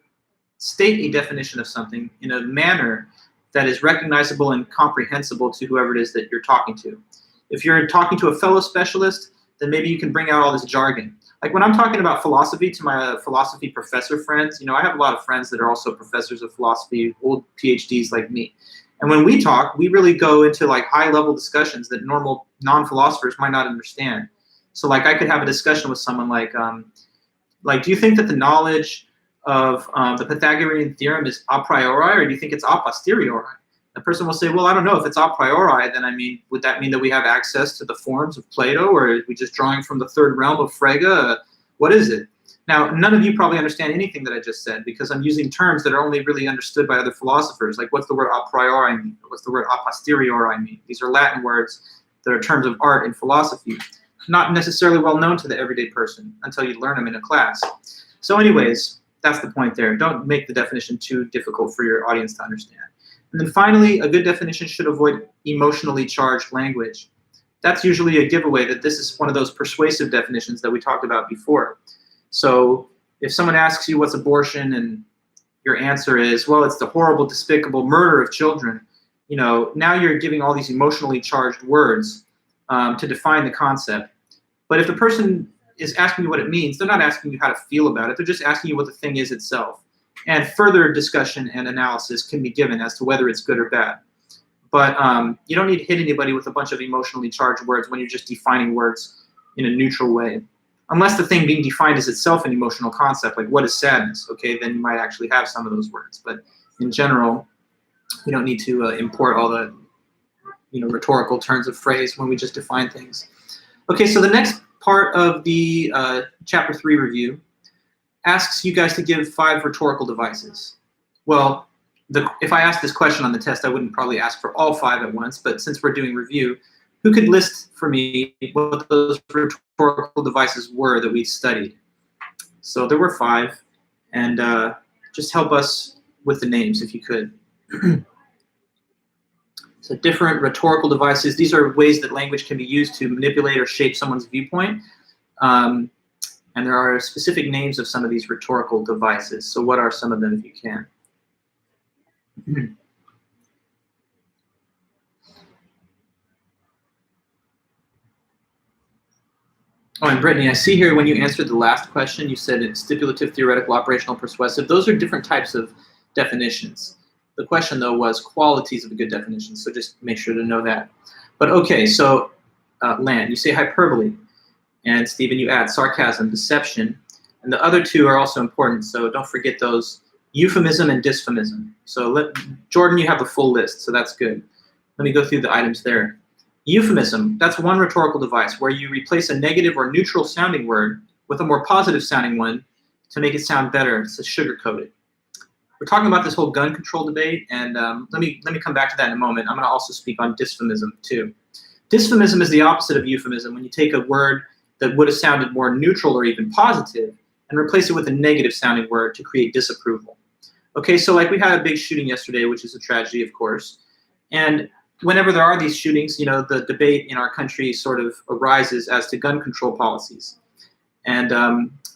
state a definition of something in a manner that is recognizable and comprehensible to whoever it is that you're talking to. If you're talking to a fellow specialist, then maybe you can bring out all this jargon. Like when I'm talking about philosophy to my philosophy professor friends, I have a lot of friends that are also professors of philosophy, old PhDs like me. And when we talk, we really go into like high-level discussions that normal non-philosophers might not understand. So like I could have a discussion with someone like, do you think that the knowledge of the Pythagorean theorem is a priori, or do you think it's a posteriori? The person will say, well, I don't know. If it's a priori, then would that mean that we have access to the forms of Plato, or are we just drawing from the third realm of Frege? What is it? Now, none of you probably understand anything that I just said because I'm using terms that are only really understood by other philosophers. Like, what's the word a priori mean? What's the word a posteriori mean? These are Latin words that are terms of art and philosophy, not necessarily well known to the everyday person until you learn them in a class. So anyways, that's the point there. Don't make the definition too difficult for your audience to understand. And then finally, a good definition should avoid emotionally charged language. That's usually a giveaway that this is one of those persuasive definitions that we talked about before. So if someone asks you what's abortion and your answer is, well, it's the horrible, despicable murder of children, now you're giving all these emotionally charged words to define the concept. But if the person is asking you what it means, they're not asking you how to feel about it. They're just asking you what the thing is itself. And further discussion and analysis can be given as to whether it's good or bad. But you don't need to hit anybody with a bunch of emotionally charged words when you're just defining words in a neutral way. Unless the thing being defined is itself an emotional concept, like what is sadness, okay, then you might actually have some of those words. But in general, we don't need to import all the rhetorical turns of phrase when we just define things. Okay, so the next part of the Chapter 3 review asks you guys to give 5 rhetorical devices. Well, if I asked this question on the test, I wouldn't probably ask for all 5 at once, but since we're doing review, who could list for me what those rhetorical devices were that we studied? So there were 5, and just help us with the names if you could. So different rhetorical devices, these are ways that language can be used to manipulate or shape someone's viewpoint. And there are specific names of some of these rhetorical devices. So what are some of them if you can? Oh, and Brittany, I see here when you answered the last question, you said it's stipulative, theoretical, operational, persuasive. Those are different types of definitions. The question, though, was qualities of a good definition, so just make sure to know that. But okay, so Lan, you say hyperbole. And Stephen, you add sarcasm, deception. And the other 2 are also important, so don't forget those. euphemism and dysphemism. So Jordan, you have the full list, so that's good. Let me go through the items there. Euphemism, that's one rhetorical device where you replace a negative or neutral sounding word with a more positive sounding one to make it sound better. It's sugar-coated. We're talking about this whole gun control debate, and let me come back to that in a moment. I'm going to also speak on dysphemism too. Dysphemism is the opposite of euphemism, when you take a word that would have sounded more neutral or even positive and replace it with a negative sounding word to create disapproval. Okay, so like we had a big shooting yesterday, which is a tragedy, of course, and whenever there are these shootings, you know, the debate in our country sort of arises as to gun control policies. And,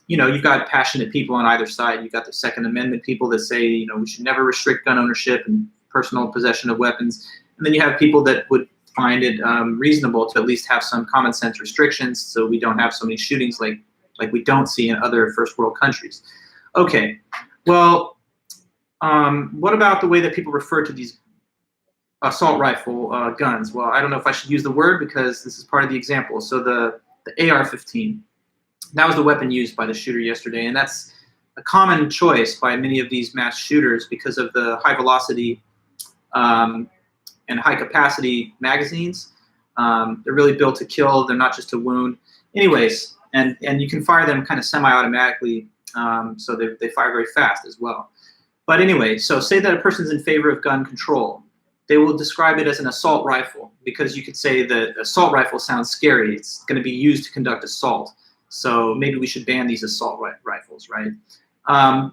you know, you've got passionate people on either side. You've got the Second Amendment people that say, you know, we should never restrict gun ownership and personal possession of weapons. And then you have people that would find it reasonable to at least have some common sense restrictions so we don't have so many shootings like we don't see in other first world countries. Okay, well, what about the way that people refer to these assault rifle guns? Well, I don't know if I should use the word because this is part of the example. So the AR-15, that was the weapon used by the shooter yesterday, and that's a common choice by many of these mass shooters because of the high velocity and high capacity magazines. They're really built to kill. They're not just to wound. Anyways, and you can fire them kind of semi-automatically, so they fire very fast as well. But anyway, so say that a person's in favor of gun control. They will describe it as an assault rifle because you could say that assault rifle sounds scary. It's going to be used to conduct assault. So maybe we should ban these assault rifles, right?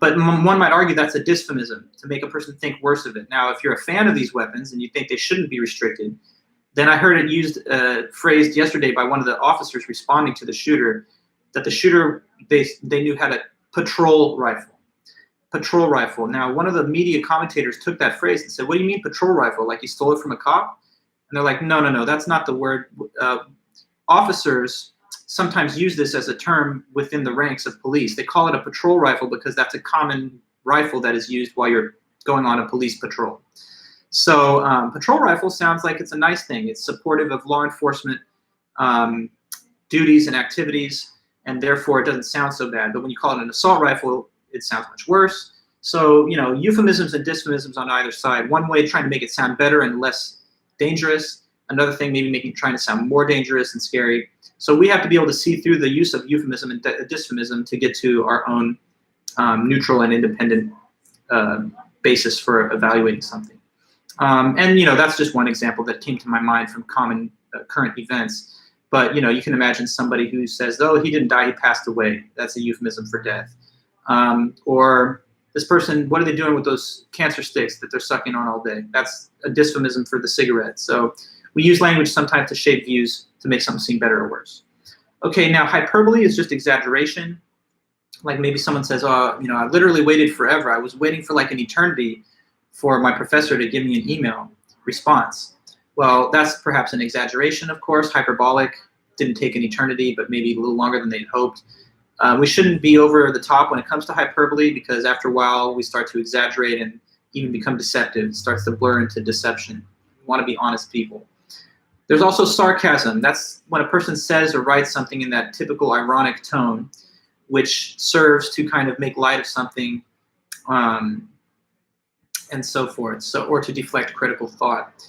But one might argue that's a dysphemism, to make a person think worse of it. Now, if you're a fan of these weapons and you think they shouldn't be restricted, then I heard it used, phrased yesterday by one of the officers responding to the shooter, that the shooter, they knew had a patrol rifle. Patrol rifle. Now, one of the media commentators took that phrase and said, what do you mean patrol rifle? Like you stole it from a cop? And they're like, no, that's not the word. Officers sometimes use this as a term within the ranks of police. They call it a patrol rifle because that's a common rifle that is used while you're going on a police patrol. So patrol rifle sounds like it's a nice thing. It's supportive of law enforcement duties and activities, and therefore it doesn't sound so bad. But when you call it an assault rifle, it sounds much worse. So, you know, euphemisms and dysphemisms on either side. One way trying to make it sound better and less dangerous. Another thing maybe trying to sound more dangerous and scary. So we have to be able to see through the use of euphemism and dysphemism to get to our own neutral and independent basis for evaluating something. And, you know, that's just one example that came to my mind from common current events. But, you know, you can imagine somebody who says, oh, he didn't die, he passed away. That's a euphemism for death. Or this person, what are they doing with those cancer sticks that they're sucking on all day? That's a dysphemism for the cigarette. So we use language sometimes to shape views to make something seem better or worse. Okay, now hyperbole is just exaggeration. Like maybe someone says, oh, you know, I literally waited forever. I was waiting for like an eternity for my professor to give me an email response. Well, that's perhaps an exaggeration, of course. Hyperbolic didn't take an eternity, but maybe a little longer than they'd hoped. We shouldn't be over the top when it comes to hyperbole because after a while we start to exaggerate and even become deceptive. It starts to blur into deception. We want to be honest people. There's also sarcasm. That's when a person says or writes something in that typical ironic tone, which serves to kind of make light of something and so forth. So, or to deflect critical thought.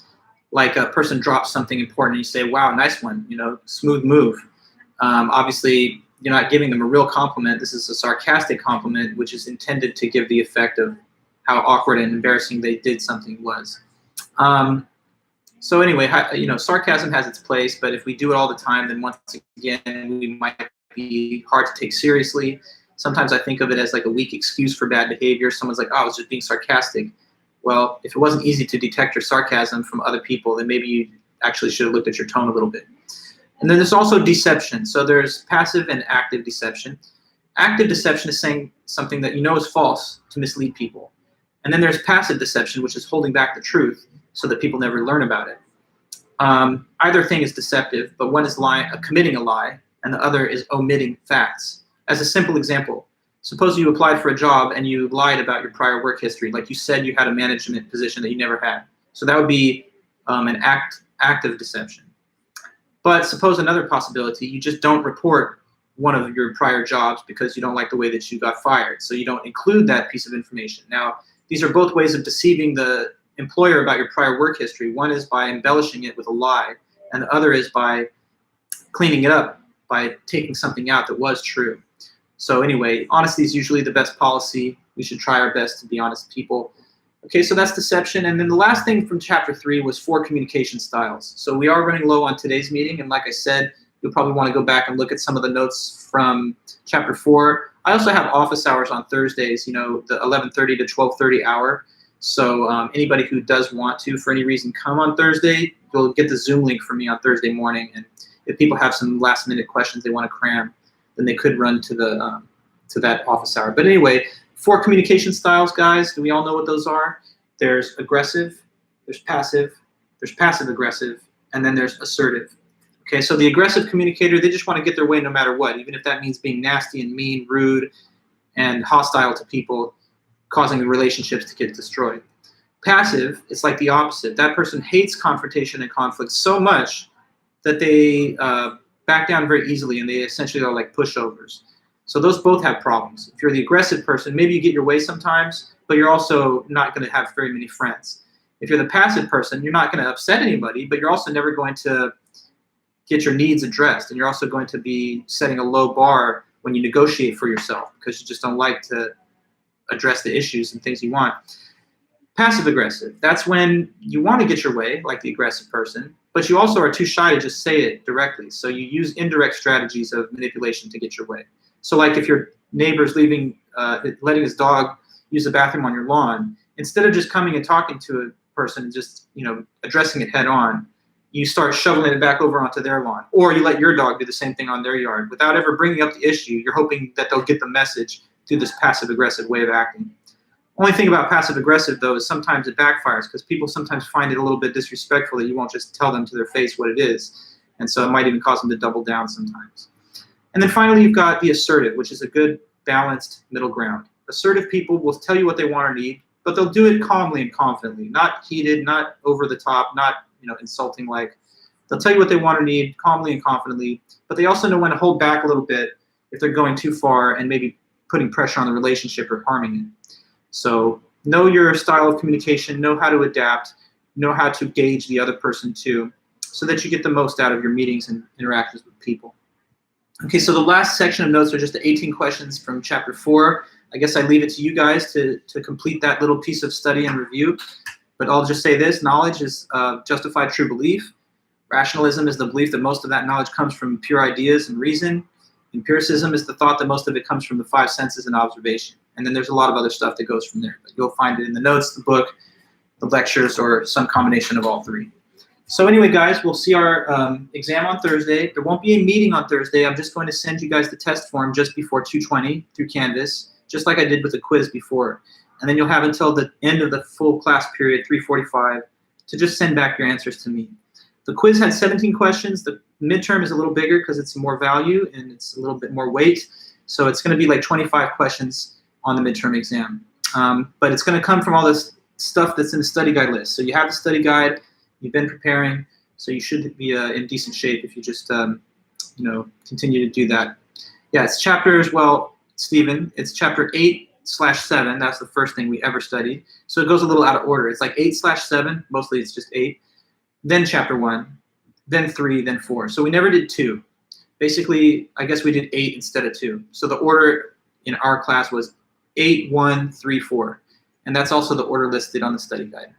Like a person drops something important and you say, wow, nice one, you know, smooth move. Obviously, you're not giving them a real compliment. This is a sarcastic compliment, which is intended to give the effect of how awkward and embarrassing they did something was. So anyway, you know, sarcasm has its place, but if we do it all the time, then once again, we might be hard to take seriously. Sometimes I think of it as like a weak excuse for bad behavior. Someone's like, oh, I was just being sarcastic. Well, if it wasn't easy to detect your sarcasm from other people, then maybe you actually should have looked at your tone a little bit. And then there's also deception. So there's passive and active deception. Active deception is saying something that you know is false to mislead people. And then there's passive deception, which is holding back the truth so that people never learn about it. Either thing is deceptive, but one is committing a lie, and the other is omitting facts. As a simple example, suppose you applied for a job and you lied about your prior work history, like you said you had a management position that you never had. So that would be an active deception. But suppose another possibility, you just don't report one of your prior jobs because you don't like the way that you got fired. So you don't include that piece of information. Now, these are both ways of deceiving the employer about your prior work history. One is by embellishing it with a lie, and the other is by cleaning it up, by taking something out that was true. So anyway, honesty is usually the best policy. We should try our best to be honest people. Okay, so that's deception. And then the last thing from chapter 3 was 4 communication styles. So we are running low on today's meeting, and like I said, you'll probably want to go back and look at some of the notes from chapter 4. I also have office hours on Thursdays, the 11:30 to 12:30 hour. So anybody who does want to, for any reason, come on Thursday, you'll get the Zoom link from me on Thursday morning. And if people have some last-minute questions they want to cram, then they could run to the to that office hour. But anyway, 4 communication styles, guys. Do we all know what those are? There's aggressive, there's passive-aggressive, and then there's assertive. Okay, so the aggressive communicator, they just want to get their way no matter what, even if that means being nasty and mean, rude, and hostile to people, causing the relationships to get destroyed. Passive, it's like the opposite. That person hates confrontation and conflict so much that they back down very easily, and they essentially are like pushovers. So those both have problems. If you're the aggressive person, maybe you get your way sometimes, but you're also not going to have very many friends. If you're the passive person, you're not going to upset anybody, but you're also never going to get your needs addressed, and you're also going to be setting a low bar when you negotiate for yourself because you just don't like to address the issues and things you want. Passive aggressive, that's when you want to get your way, like the aggressive person, but you also are too shy to just say it directly. So you use indirect strategies of manipulation to get your way. So like if your neighbor's letting his dog use the bathroom on your lawn, instead of just coming and talking to a person and just addressing it head on, you start shoveling it back over onto their lawn. Or you let your dog do the same thing on their yard. Without ever bringing up the issue, you're hoping that they'll get the message through this passive-aggressive way of acting. Only thing about passive-aggressive, though, is sometimes it backfires because people sometimes find it a little bit disrespectful that you won't just tell them to their face what it is. And so it might even cause them to double down sometimes. And then finally, you've got the assertive, which is a good, balanced middle ground. Assertive people will tell you what they want or need, but they'll do it calmly and confidently, not heated, not over the top, not insulting like. They'll tell you what they want or need calmly and confidently, but they also know when to hold back a little bit if they're going too far and maybe putting pressure on the relationship or harming it. So know your style of communication, know how to adapt, know how to gauge the other person too, so that you get the most out of your meetings and interactions with people. Okay, so the last section of notes are just the 18 questions from chapter 4. I guess I leave it to you guys to complete that little piece of study and review. But I'll just say this: knowledge is justified true belief. Rationalism is the belief that most of that knowledge comes from pure ideas and reason. Empiricism is the thought that most of it comes from the 5 senses and observation. And then there's a lot of other stuff that goes from there. But you'll find it in the notes, the book, the lectures, or some combination of all 3. So anyway, guys, we'll see our exam on Thursday. There won't be a meeting on Thursday. I'm just going to send you guys the test form just before 2:20 through Canvas, just like I did with the quiz before. And then you'll have until the end of the full class period, 3:45, to just send back your answers to me. The quiz had 17 questions. The midterm is a little bigger because it's more value and it's a little bit more weight. So it's going to be like 25 questions on the midterm exam. But it's going to come from all this stuff that's in the study guide list. So you have the study guide. You've been preparing. So you should be in decent shape if you just continue to do that. Yeah, it's chapters, well, Stephen, it's chapter 8/7. That's the first thing we ever studied. So it goes a little out of order. It's like 8/7. Mostly it's just 8. Then chapter 1, then 3, then 4. So we never did 2. Basically, I guess we did 8 instead of 2. So the order in our class was 8, 1, 3, 4. And that's also the order listed on the study guide.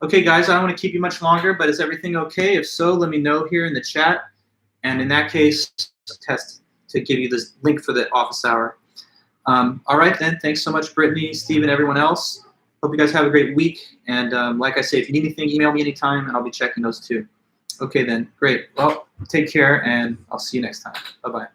Okay, guys, I don't want to keep you much longer, but is everything okay? If so, let me know here in the chat. And in that case, test to give you this link for the office hour. All right, then. Thanks so much, Brittany, Stephen, everyone else. Hope you guys have a great week. And like I say, if you need anything, email me anytime, and I'll be checking those too. Okay, then. Great. Well, take care, and I'll see you next time. Bye-bye.